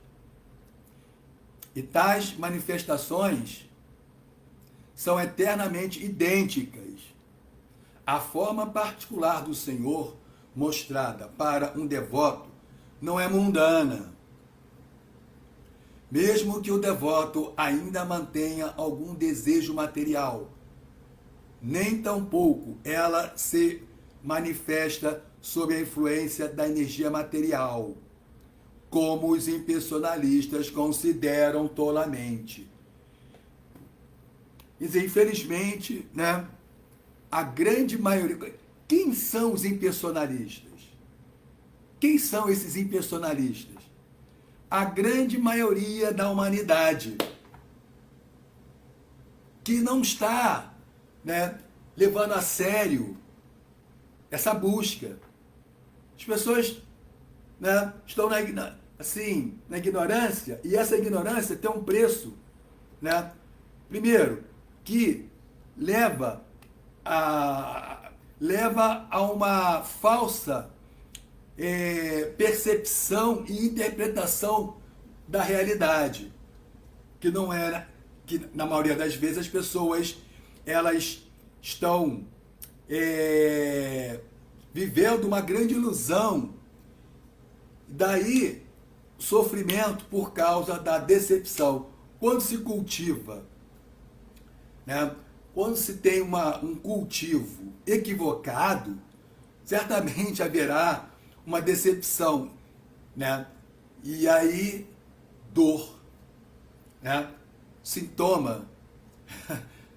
E tais manifestações são eternamente idênticas. A forma particular do Senhor mostrada para um devoto não é mundana. Mesmo que o devoto ainda mantenha algum desejo material, nem tampouco ela se manifesta sob a influência da energia material, como os impersonalistas consideram tolamente. Quer dizer, infelizmente, né, a grande maioria... Quem são os impersonalistas? Quem são esses impersonalistas? a grande maioria da humanidade que não está, né, levando a sério essa busca. As pessoas, né, estão na ignorância, e essa ignorância tem um preço, né? Primeiro, que leva a uma falsa percepção e interpretação da realidade, que não é, que na maioria das vezes as pessoas elas estão vivendo uma grande ilusão, daí sofrimento por causa da decepção. Quando se cultiva, né, quando se tem um cultivo equivocado, certamente haverá uma decepção, né? E aí, dor, né? Sintoma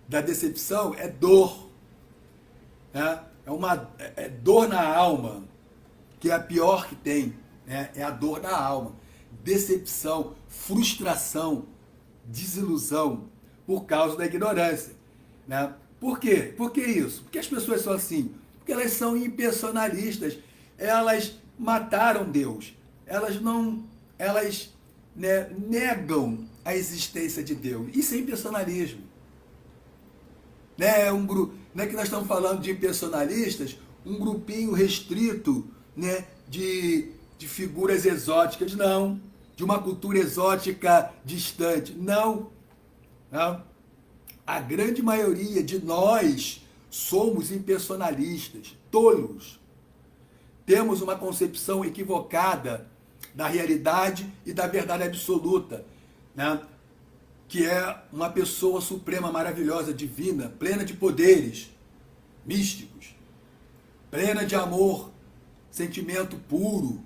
da decepção é dor, né? É dor na alma, que é a pior que tem, né? É a dor na alma. Decepção, frustração, desilusão, por causa da ignorância, né? Por quê? Por que isso? Porque as pessoas são assim, porque elas são impersonalistas, elas mataram Deus, elas né, negam a existência de Deus. Isso é impersonalismo. Né? Não é que nós estamos falando de impersonalistas, um grupinho restrito, né, de figuras exóticas, não. De uma cultura exótica distante, não. Não. A grande maioria de nós somos impersonalistas, tolos. Temos uma concepção equivocada da realidade e da verdade absoluta, né? Que é uma pessoa suprema, maravilhosa, divina, plena de poderes místicos, plena de amor, sentimento puro,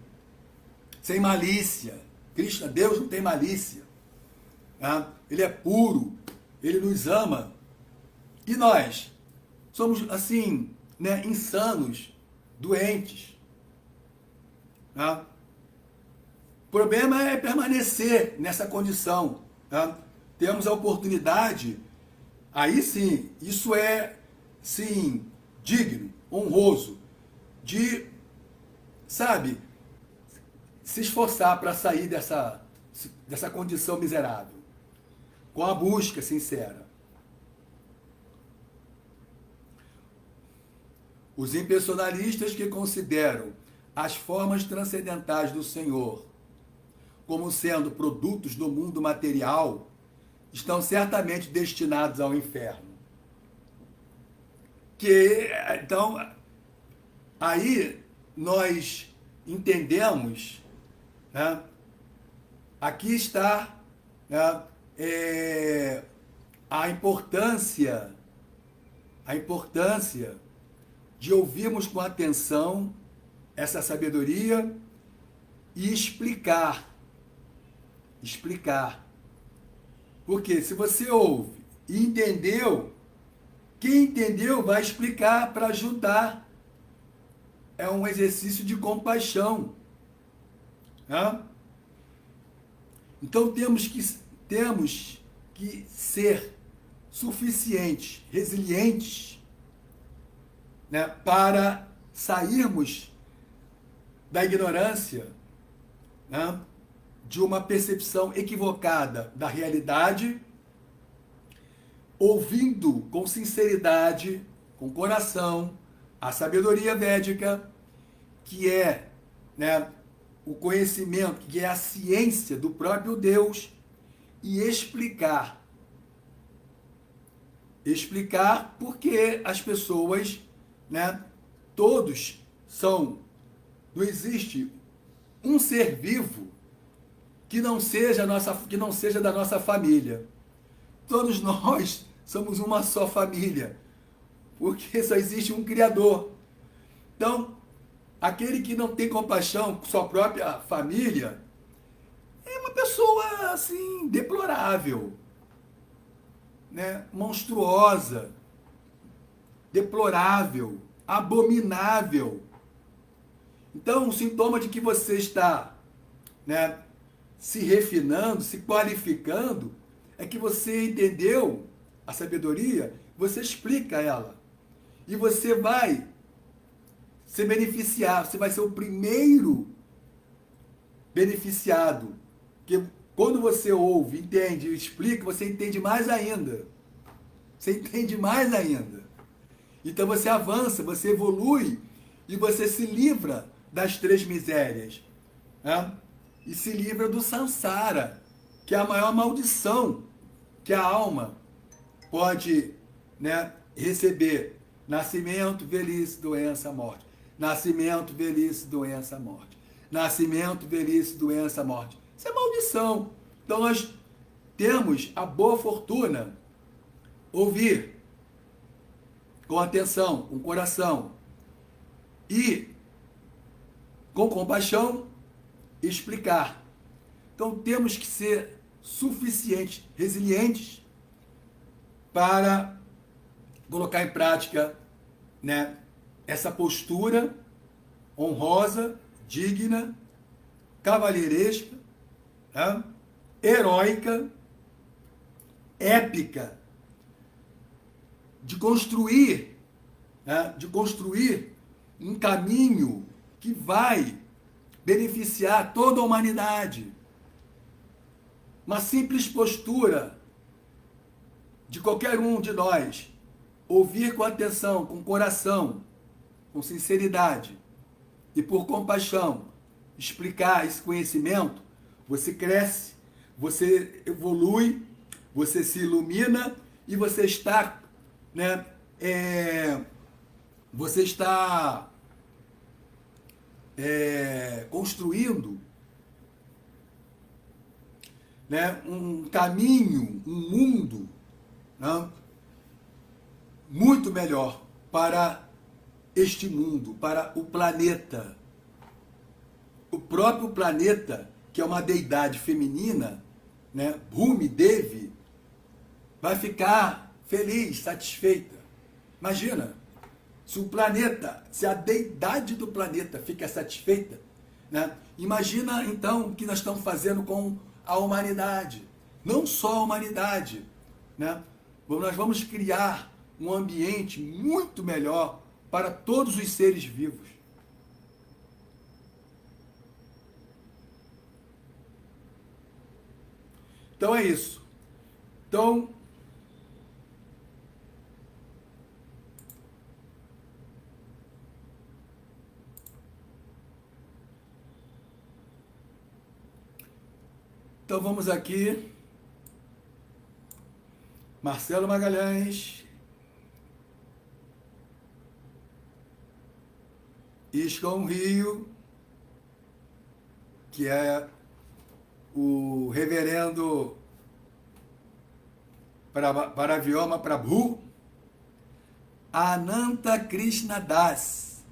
sem malícia. Krishna, Deus não tem malícia, né? Ele é puro, ele nos ama. E nós somos assim, né, insanos, doentes. Né? O problema é permanecer nessa condição. Né? Temos a oportunidade, aí sim, isso é sim digno, honroso, de, sabe, se esforçar para sair dessa condição miserável, com a busca sincera. Os impersonalistas que consideram as formas transcendentais do Senhor como sendo produtos do mundo material estão certamente destinados ao inferno. Então, aí nós entendemos, né, aqui está, né, a importância de ouvirmos com atenção essa sabedoria e explicar. Porque se você ouve e entendeu, quem entendeu vai explicar para ajudar. É um exercício de compaixão. Né? Então temos que ser suficientes, resilientes, né, para sairmos da ignorância, né, de uma percepção equivocada da realidade, ouvindo com sinceridade, com coração, a sabedoria védica, que é, né, o conhecimento, que é a ciência do próprio Deus, e explicar. Explicar porque as pessoas, né, todos são, não existe um ser vivo que não seja da nossa família. Todos nós somos uma só família, porque só existe um Criador. Então, aquele que não tem compaixão com sua própria família é uma pessoa assim deplorável, né? Monstruosa, deplorável, abominável. Então, o sintoma de que você está, né, se refinando, se qualificando, é que você entendeu a sabedoria, você explica ela. E você vai se beneficiar, você vai ser o primeiro beneficiado. Porque quando você ouve, entende, explica, você entende mais ainda. Você entende mais ainda. Então você avança, você evolui e você se livra das três misérias. Né? E se livra do samsara, que é a maior maldição que a alma pode, né, receber. Nascimento, velhice, doença, morte. Nascimento, velhice, doença, morte. Nascimento, velhice, doença, morte. Isso é maldição. Então nós temos a boa fortuna ouvir com atenção, com coração e com compaixão explicar. Então temos que ser suficientes, resilientes para colocar em prática, né, essa postura honrosa, digna, cavalheiresca, né, heróica, épica, de construir, né, um caminho que vai beneficiar toda a humanidade. Uma simples postura de qualquer um de nós, ouvir com atenção, com coração, com sinceridade e por compaixão, explicar esse conhecimento, você cresce, você evolui, você se ilumina e você está, né, você está construindo, né, um caminho, um mundo, né, muito melhor para este mundo, para o planeta. O próprio planeta, que é uma deidade feminina, né, Bhumi Devi, vai ficar feliz, satisfeita. Imagina, se o planeta, se a deidade do planeta fica satisfeita, né, imagina então o que nós estamos fazendo com a humanidade. Não só a humanidade, né? Nós vamos criar um ambiente muito melhor para todos os seres vivos. Então é isso. Então, vamos aqui. Marcelo Magalhães. Iscom Rio, que é o reverendo Paravyoma Prabhu, Ananta Krishna Das.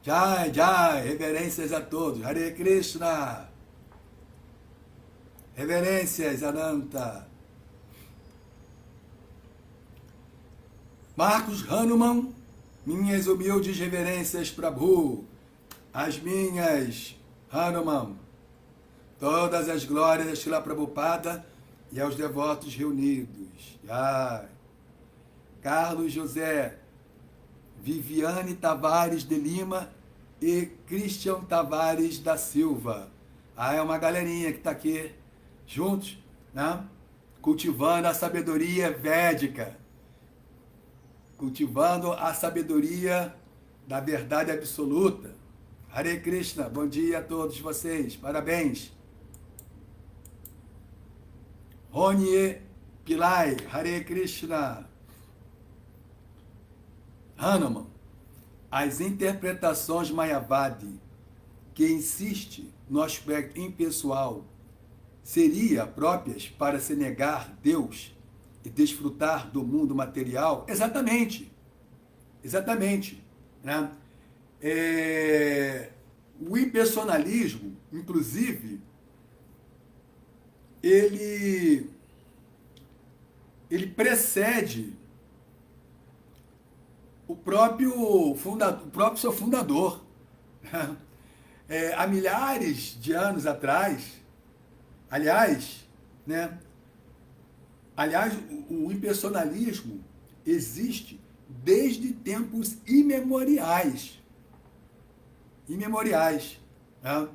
Jai, Jai, reverências a todos. Hare Krishna. Reverências, Ananta. Marcos Hanuman, minhas humildes reverências, Prabhu. As minhas, Hanuman. Todas as glórias a Srila Prabhupada e aos devotos reunidos. Jai. Carlos José, Viviane Tavares de Lima e Christian Tavares da Silva. É uma galerinha que está aqui juntos, né? Cultivando a sabedoria védica, cultivando a sabedoria da verdade absoluta. Hare Krishna, bom dia a todos vocês, parabéns. Ronie Pillai, Hare Krishna. Hanuman, as interpretações Mayavadi, que insiste no aspecto impessoal, seria próprias para se negar Deus e desfrutar do mundo material? Exatamente. Exatamente. Né? O impersonalismo, inclusive, ele precede o próprio seu fundador. Há milhares de anos atrás, Aliás, né? Aliás, o impersonalismo existe desde tempos imemoriais. Imemoriais. Né?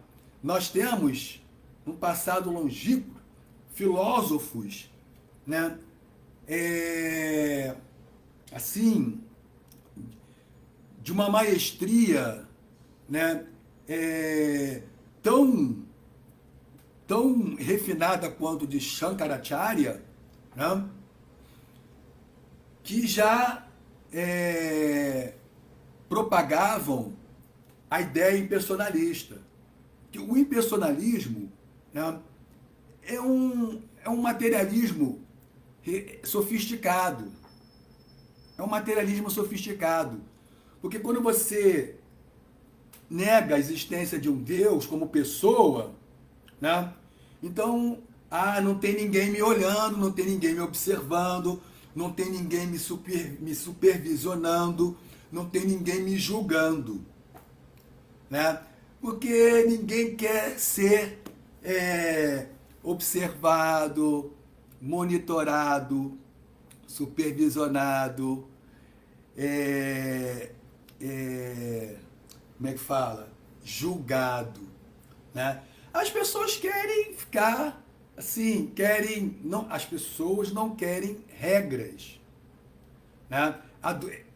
Nós temos, no passado longínquo, filósofos, né? Assim, de uma maestria, né? Tão refinada quanto de Shankaracharya, né? Que já propagavam a ideia impersonalista. Que o impersonalismo, né, é um materialismo sofisticado. É um materialismo sofisticado. Porque quando você nega a existência de um Deus como pessoa, né, então, não tem ninguém me olhando, não tem ninguém me observando, não tem ninguém me supervisionando, não tem ninguém me julgando, né? Porque ninguém quer ser observado, monitorado, supervisionado, como é que fala? Julgado, né? As pessoas querem ficar assim, as pessoas não querem regras, né?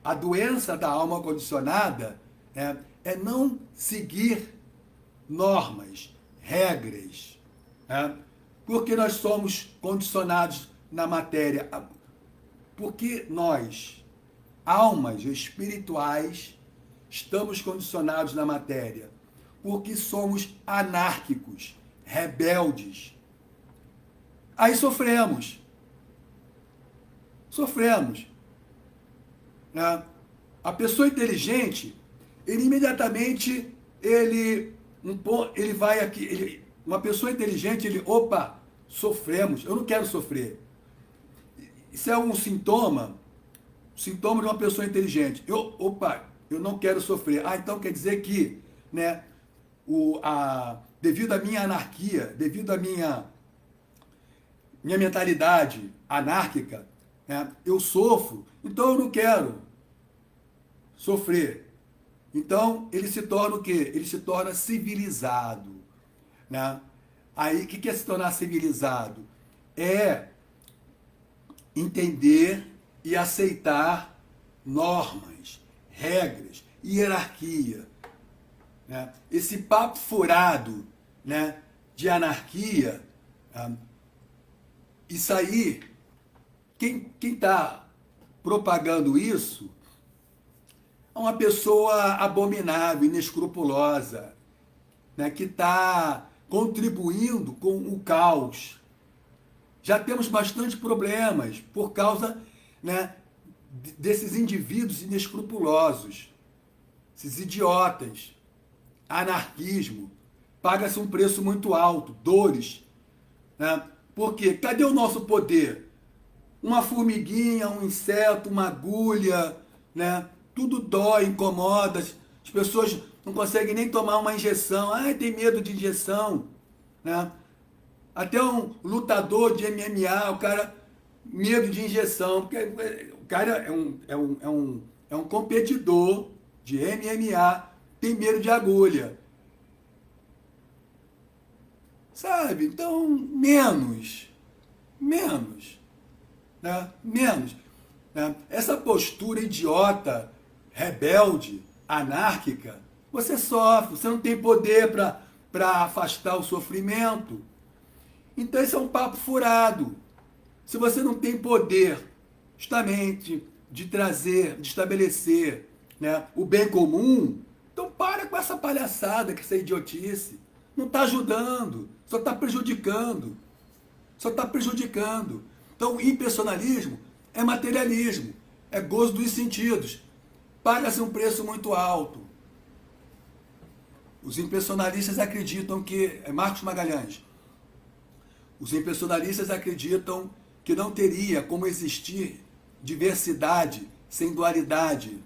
A doença da alma condicionada é não seguir normas, regras, né? Porque nós somos condicionados na matéria, porque nós, almas espirituais, estamos condicionados na matéria, porque somos anárquicos, rebeldes. Aí sofremos. Sofremos. Né? A pessoa inteligente, ele imediatamente, ele vai aqui, uma pessoa inteligente, opa, sofremos, eu não quero sofrer. Isso é um sintoma de uma pessoa inteligente. Eu não quero sofrer. Então quer dizer que, né, devido à minha anarquia, devido à minha mentalidade anárquica, né, eu sofro, então eu não quero sofrer. Então ele se torna o quê? Ele se torna civilizado. Né? Aí o que é se tornar civilizado? É entender e aceitar normas, regras, hierarquia. Né? Esse papo furado, né, de anarquia, isso aí, quem está propagando isso é uma pessoa abominável, inescrupulosa, né, que está contribuindo com o caos. Já temos bastante problemas por causa, né, desses indivíduos inescrupulosos, esses idiotas. Anarquismo, paga-se um preço muito alto, dores, né? Porque cadê o nosso poder? Uma formiguinha, um inseto, uma agulha, né? Tudo dói, incomoda, as pessoas não conseguem nem tomar uma injeção, tem medo de injeção, né? Até um lutador de MMA, o cara, medo de injeção, porque o cara é um competidor de MMA, tem medo de agulha. Sabe? Então, menos. Né? Menos. Né? Essa postura idiota, rebelde, anárquica, você sofre, você não tem poder para afastar o sofrimento. Então, esse é um papo furado. Se você não tem poder, justamente, de trazer, de estabelecer, né, o bem comum, então para com essa palhaçada, com essa idiotice. Não está ajudando, só está prejudicando. Só está prejudicando. Então, o impersonalismo é materialismo, é gozo dos sentidos. Paga-se um preço muito alto. Os impersonalistas acreditam que... Marcos Magalhães. Os impersonalistas acreditam que não teria como existir diversidade sem dualidade.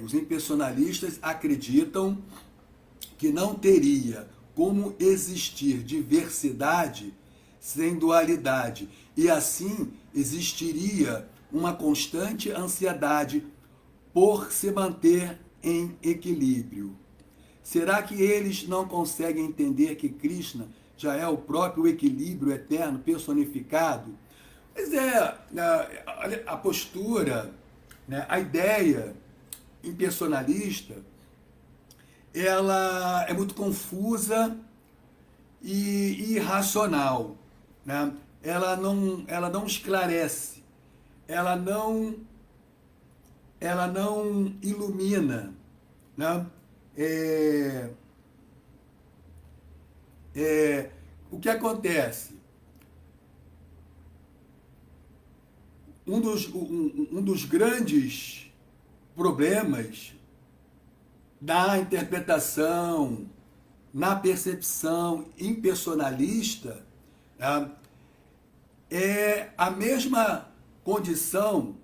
Os impersonalistas acreditam que não teria como existir diversidade sem dualidade, e assim existiria uma constante ansiedade por se manter em equilíbrio. Será que eles não conseguem entender que Krishna já é o próprio equilíbrio eterno personificado? Pois é, a postura, né, a ideia impersonalista, ela é muito confusa e irracional, né? Ela não esclarece, ela não ilumina, né? O que acontece? Um dos grandes problemas na interpretação, na percepção impersonalista, né, é a mesma condição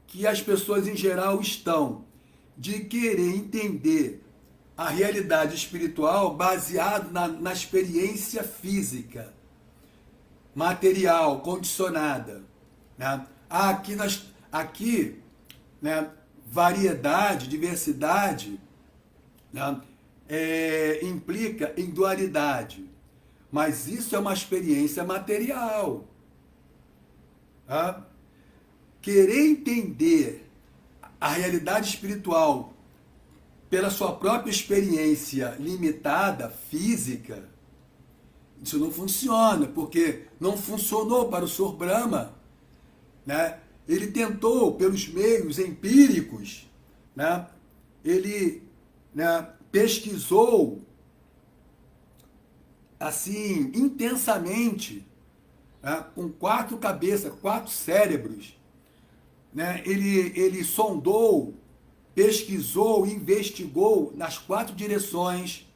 que as pessoas em geral estão, de querer entender a realidade espiritual baseado na experiência física, material, condicionada. Né? Aqui, né, variedade, diversidade, né, implica em dualidade. Mas isso é uma experiência material. Tá? Querer entender a realidade espiritual pela sua própria experiência limitada, física, isso não funciona, porque não funcionou para o Sr. Brahma. Né? Ele tentou, pelos meios empíricos, né? Ele, né, pesquisou assim, intensamente, né, com 4 cabeças, 4 cérebros. Né? Ele sondou, pesquisou, investigou nas 4 direções,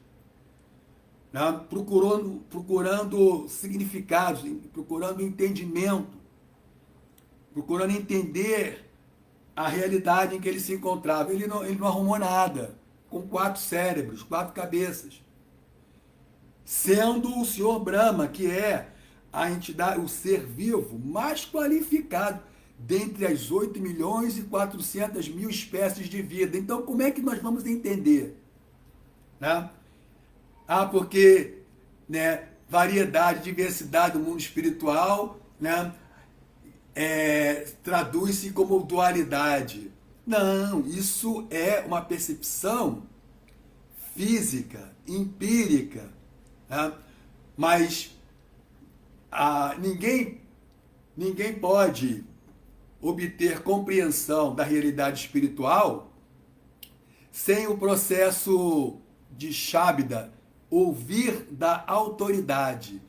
né? procurando significados, procurando entendimento, procurando entender a realidade em que ele se encontrava. Ele não arrumou nada, com 4 cérebros, 4 cabeças. Sendo o Sr. Brahma, que é a entidade, o ser vivo mais qualificado dentre as 8.400.000 espécies de vida. Então, como é que nós vamos entender? Né? Porque, né, variedade, diversidade do mundo espiritual, né, traduz-se como dualidade. Não, isso é uma percepção física, empírica. Né? Mas ninguém pode obter compreensão da realidade espiritual sem o processo de Shabda, ouvir da autoridade.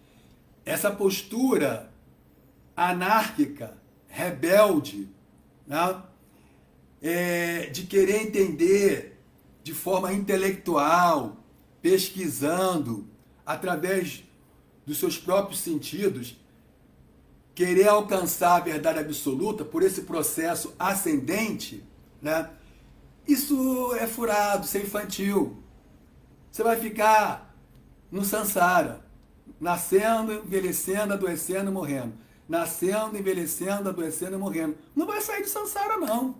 Essa postura anárquica, rebelde, né? De querer entender de forma intelectual, pesquisando, através dos seus próprios sentidos, querer alcançar a verdade absoluta por esse processo ascendente, né? Isso é furado, isso é infantil. Você vai ficar no samsara, nascendo, envelhecendo, adoecendo e morrendo. Nascendo, envelhecendo, adoecendo e morrendo. Não vai sair do samsara, não.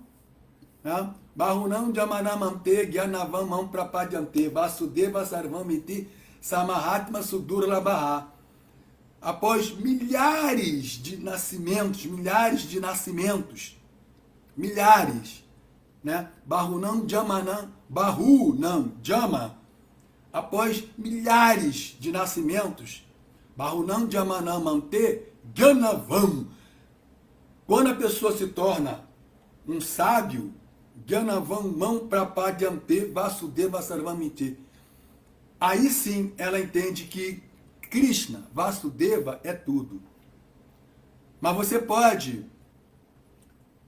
Né? Barunam Jamanamante, Gyanavam Prapadyante, Vasudeva Sarvamiti, Samahatma Sudura Labaha. Após milhares de nascimentos, né? Barunam Jama, após milhares de nascimentos, Barunam Jamanamante, Gyanavam. Quando a pessoa se torna um sábio, Gyanavam Mam Prapadyante, Vasudeva Sarvamiti, aí sim ela entende que Krishna, Vasudeva, é tudo. Mas você pode,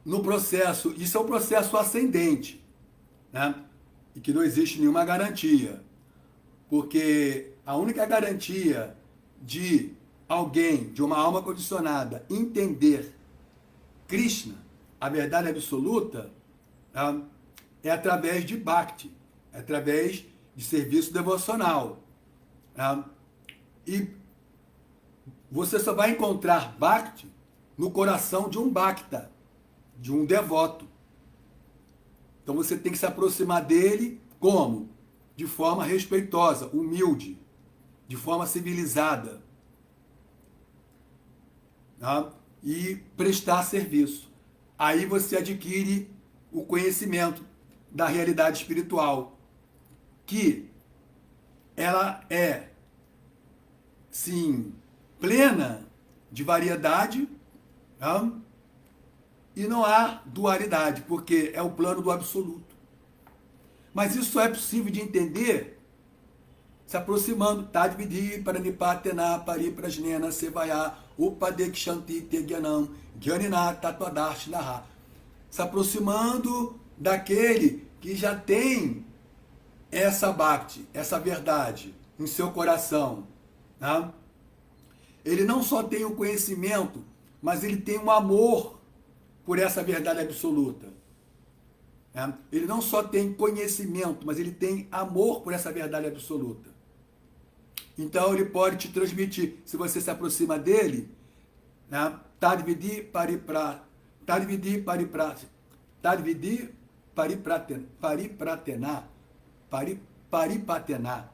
no processo, isso é um processo ascendente, né? E que não existe nenhuma garantia. Porque a única garantia de alguém, de uma alma condicionada, entender Krishna, a verdade absoluta, né, é através de Bhakti, é através de serviço devocional. Né? E você só vai encontrar Bhakti no coração de um Bhakta, de um devoto. Então você tem que se aproximar dele como? De forma respeitosa, humilde, de forma civilizada. Tá? E prestar serviço. Aí você adquire o conhecimento da realidade espiritual, que ela é, sim, plena de variedade, tá? E não há dualidade, porque é o plano do absoluto. Mas isso só é possível de entender se aproximando, Tadvidi, Paranipatena, Pariprajnena, Sevaya, Upadekshanti, Tegyanam, Gyanina, Tatuadarshinaha. Se aproximando daquele que já tem essa bhakti, essa verdade em seu coração. Tá? Ele não só tem o conhecimento, mas ele tem um amor por essa verdade absoluta. Tá? Ele não só tem conhecimento, mas ele tem amor por essa verdade absoluta. Então ele pode te transmitir, se você se aproxima dele, né? Tadvidi paripra, Tadvidi paripra, Tadvidi paripratena, paripatena,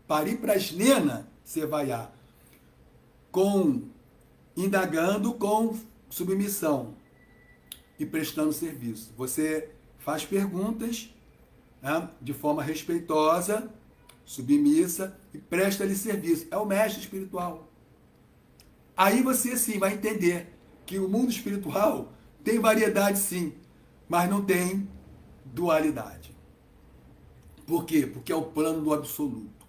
pariprasnena sevaya, com indagando com submissão e prestando serviço. Você faz perguntas, né, de forma respeitosa, submissa e presta-lhe serviço. É o mestre espiritual. Aí você sim vai entender que o mundo espiritual tem variedade sim, mas não tem dualidade. Por quê? Porque é o plano do absoluto.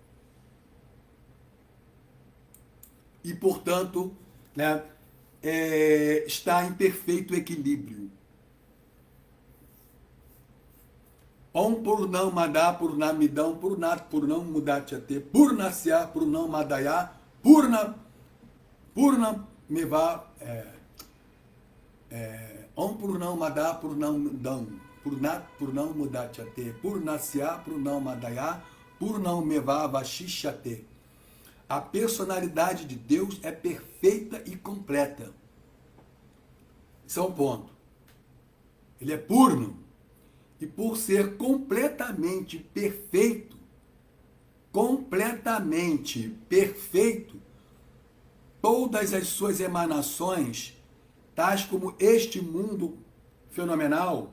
E, portanto, né, está em perfeito equilíbrio. Om Purnam Madá Purnamidam Purnat Purnam Mudachyate Purnasya Purnam Madaya Purnam Meva Om Purnam Madá Purnamidam Purnat Purnam Mudachyate Purnasya Purnam Madaya Purnam Meva Vashishyate. A personalidade de Deus é perfeita e completa. Isso é um ponto. Ele é purno. E por ser completamente perfeito, todas as suas emanações, tais como este mundo fenomenal,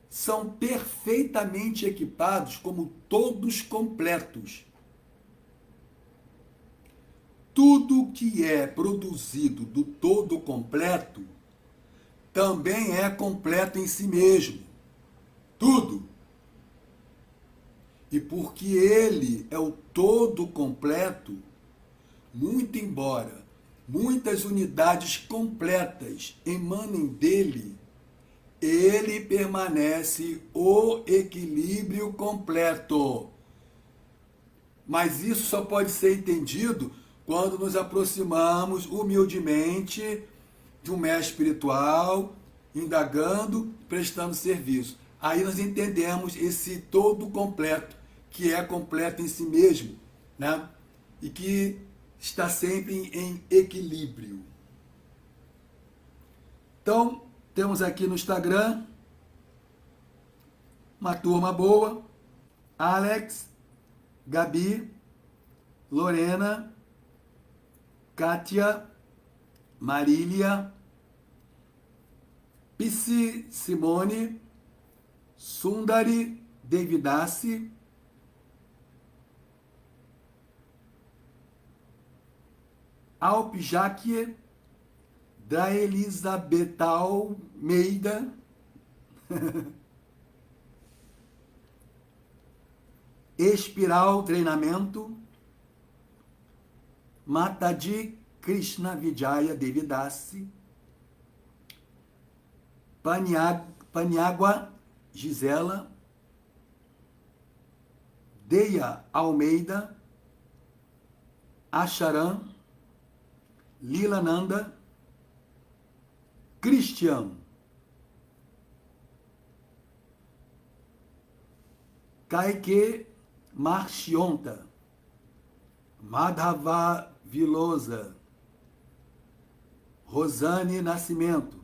são perfeitamente equipados como todos completos. Tudo que é produzido do todo completo também é completo em si mesmo. Tudo. E porque ele é o todo completo, muito embora muitas unidades completas emanem dele, ele permanece o equilíbrio completo. Mas isso só pode ser entendido quando nos aproximamos humildemente de um mestre espiritual, indagando, prestando serviço. Aí nós entendemos esse todo completo, que é completo em si mesmo, né? E que está sempre em equilíbrio. Então, temos aqui no Instagram uma turma boa: Alex, Gabi, Lorena, Kátia, Marília, Pissi, Simone, Sundari, Devidassi, Alpjaque, da Elisabetal Meida, Espiral Treinamento, Mataji Krishna Vijaya Devidassi, Paniagua Gisela, Deia Almeida, Acharan, Lilananda, Cristian, Kaique Marchionta, Madhava Vilosa, Rosane Nascimento,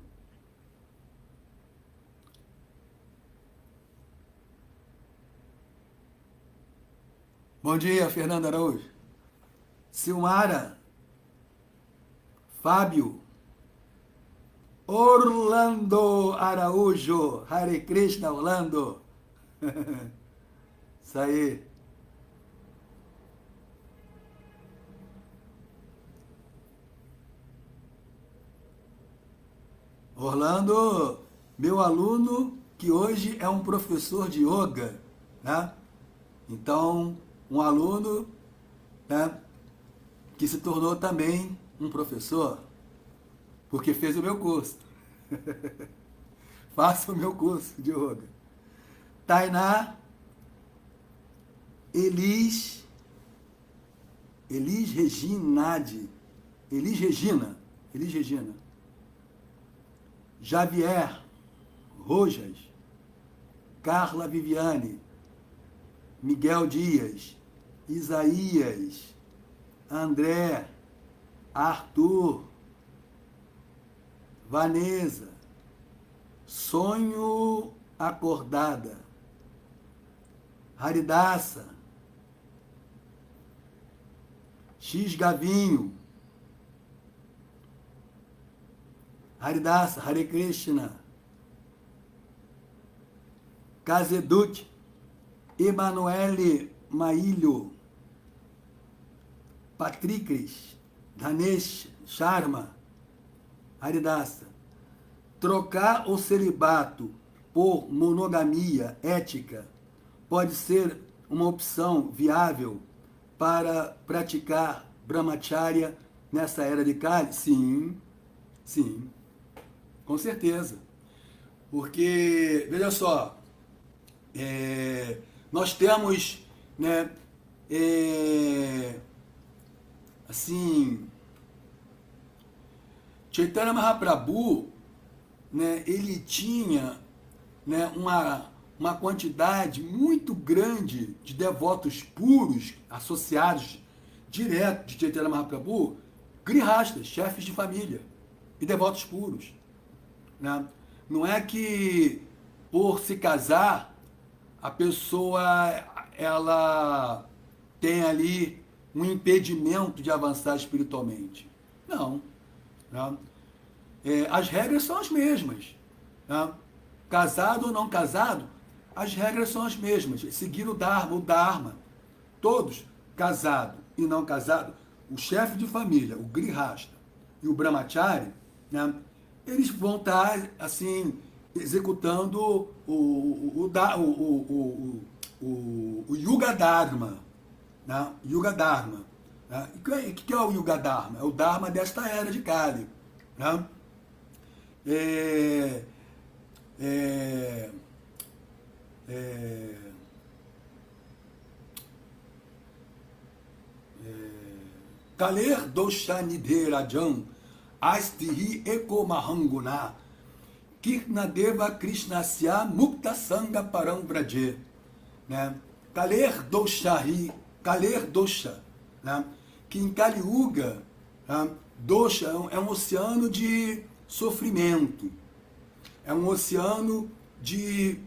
bom dia, Fernanda Araújo, Silmara, Fábio, Orlando Araújo, Hare Krishna, Orlando, isso aí. Orlando, meu aluno, que hoje é um professor de yoga, né? Então, um aluno, né, que se tornou também um professor, porque fez o meu curso. Faça o meu curso de yoga. Tainá, Elis Reginade, Elis Regina, Javier Rojas, Carla Viviane, Miguel Dias, Isaías, André, Arthur, Vanessa, Sonho Acordada, Haridaça, X Gavinho, Haridaça, Hare Krishna, Kazedut, Emanuele Maílio, Patricris, Danesh Sharma, Haridaça. Trocar o celibato por monogamia ética pode ser uma opção viável para praticar brahmacharya nessa era de Kali? Sim, sim, com certeza. Porque, veja só, nós temos, né, assim, Chaitanya Mahaprabhu, né, ele tinha, né, uma quantidade muito grande de devotos puros associados direto de Chaitanya Mahaprabhu, grihastas, chefes de família e devotos puros, né? Não é que por se casar a pessoa ela tem ali um impedimento de avançar espiritualmente. Não, né? As regras são as mesmas, né? Casado ou não casado, as regras são as mesmas. Seguir o Dharma. Todos, casado e não casado, o chefe de família, o grihasta e o brahmachari, né, eles vão estar, assim, executando o Yuga Dharma. Né? Yuga Dharma. Né? O que é o Yuga Dharma? É o Dharma desta era de Kali. Né? Kaler doshanidhe rajam astihi eko mahanguna kirnadeva krishnasya mukta sanga param vraje, né? Kaler dosha, né? Que em Kali Yuga, né? Dosha é um oceano de sofrimento, é um oceano de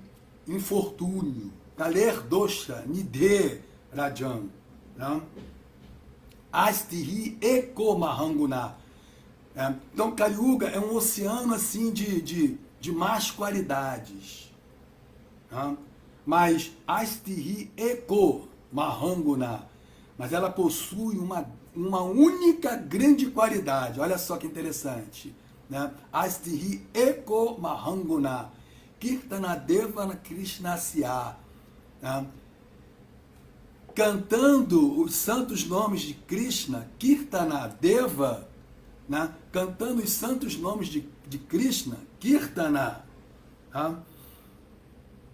infortúnio. Kaler dosha nidhe rajam, né? Astihi eko mahanguna. Então, Kali Yuga é um oceano assim de más qualidades. Né? Mas Astihi eko mahanguna. Mas ela possui uma única grande qualidade. Olha só que interessante. Né? Astihi eko mahanguna. Kirtanadeva krishnasya. Né? Cantando os santos nomes de Krishna, Kirtana Deva, né? Cantando os santos nomes de Krishna, Kirtana, tá?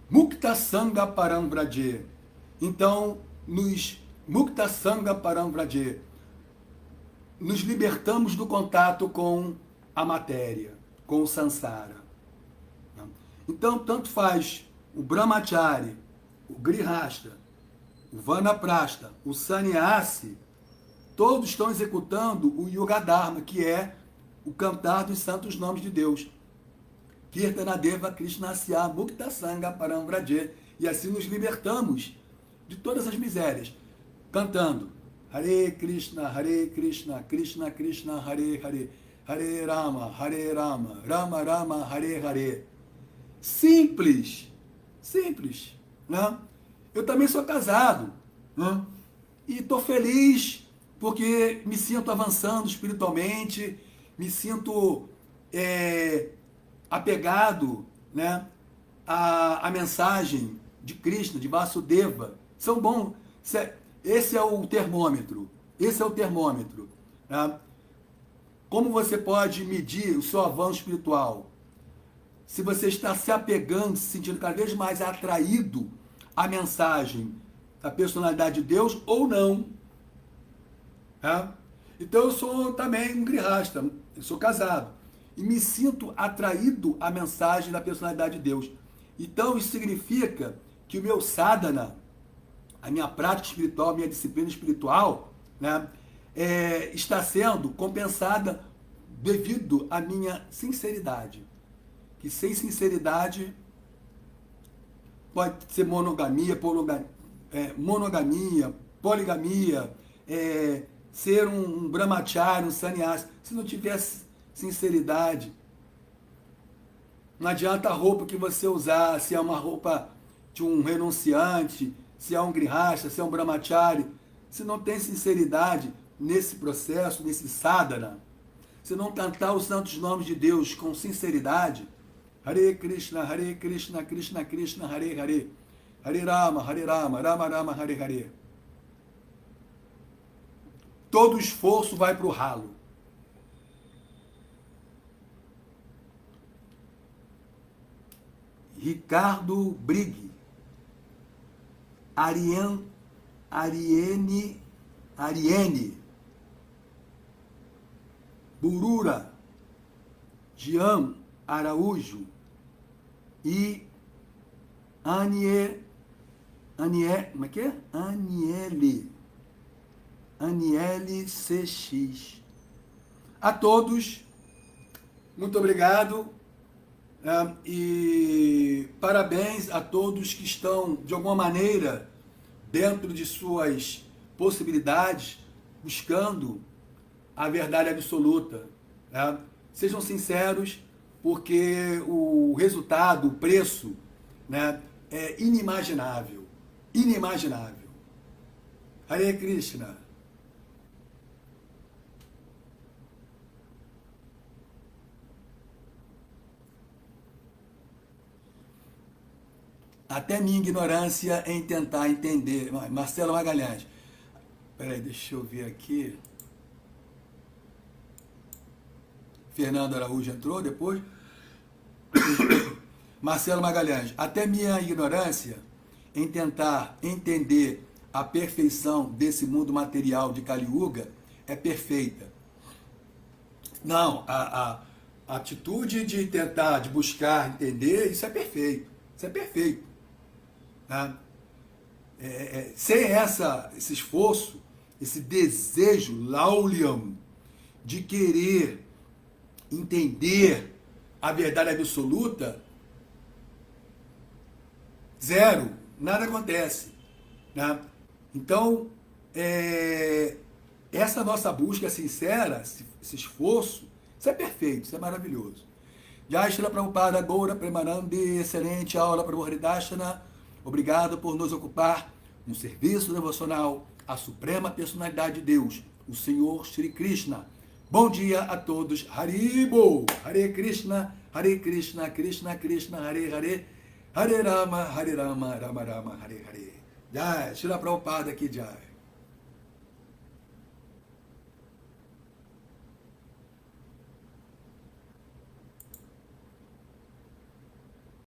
Mukta Sanga Param Vraje. Então, Mukta Sanga Param Vraje, nos libertamos do contato com a matéria, com o Sansara. Tá? Então, tanto faz o Brahmachari, o Grihasta, o Vanaprastha, o Sannyasi, todos estão executando o Yuga Dharma, que é o cantar dos santos nomes de Deus. Kirtanadeva Krishnasya Mukta Sangha Paramvraje. E assim nos libertamos de todas as misérias, cantando Hare Krishna, Krishna Krishna, Hare Hare, Hare Rama, Rama Rama, Hare Hare. Simples, simples, né? Eu também sou casado, né? E estou feliz porque me sinto avançando espiritualmente, me sinto apegado, né, à mensagem de Krishna, de Vasudeva. São bons. Esse é o termômetro. Esse é o termômetro. Né? Como você pode medir o seu avanço espiritual? Se você está se apegando, se sentindo cada vez mais atraído à mensagem da personalidade de Deus ou não. Né? Então eu sou também um grihasta, eu sou casado. E me sinto atraído à mensagem da personalidade de Deus. Então isso significa que o meu sadhana, a minha prática espiritual, a minha disciplina espiritual, né, está sendo compensada devido à minha sinceridade. Que sem sinceridade pode ser monogamia, poligamia, ser um brahmachari, um sannyasi. Se não tivesse sinceridade, não adianta a roupa que você usar, se é uma roupa de um renunciante, se é um grihasta, se é um brahmachari. Se não tem sinceridade nesse processo, nesse sadhana, se não cantar os santos nomes de Deus com sinceridade, Hare Krishna, Krishna Krishna, Hare Hare, Hare Rama, Rama Rama, Hare Hare. Todo esforço vai para o ralo. Ricardo Brigg, Ariane, Burura, Jean Araújo e como é que é? Aniele CX. A todos, muito obrigado. E parabéns a todos que estão, de alguma maneira, dentro de suas possibilidades, buscando a verdade absoluta. Né? Sejam sinceros, porque o resultado, o preço, né, é inimaginável. Inimaginável. Hare Krishna. Até minha ignorância em tentar entender. Marcelo Magalhães. Peraí, deixa eu ver aqui. Fernando Araújo entrou depois. Marcelo Magalhães. Até minha ignorância em tentar entender a perfeição desse mundo material de Kali Yuga é perfeita. Não, a atitude de tentar, de buscar entender, isso é perfeito. Isso é perfeito. Né? Sem esse esforço, esse desejo, lauliam, de querer entender a verdade absoluta, zero, nada acontece. Né? Então, essa nossa busca sincera, esse esforço, isso é perfeito, isso é maravilhoso. Jai Shri Prabhupada Gaura Premanandi, excelente aula para o Hridashana. Obrigado por nos ocupar no serviço devocional à Suprema Personalidade de Deus, o Senhor Shri Krishna. Bom dia a todos. Haribo! Hare Krishna, Krishna Krishna, Hare Hare, Hare Rama, Rama Rama, Hare Hare. Jai, Shri Prabhupada aqui, Jai.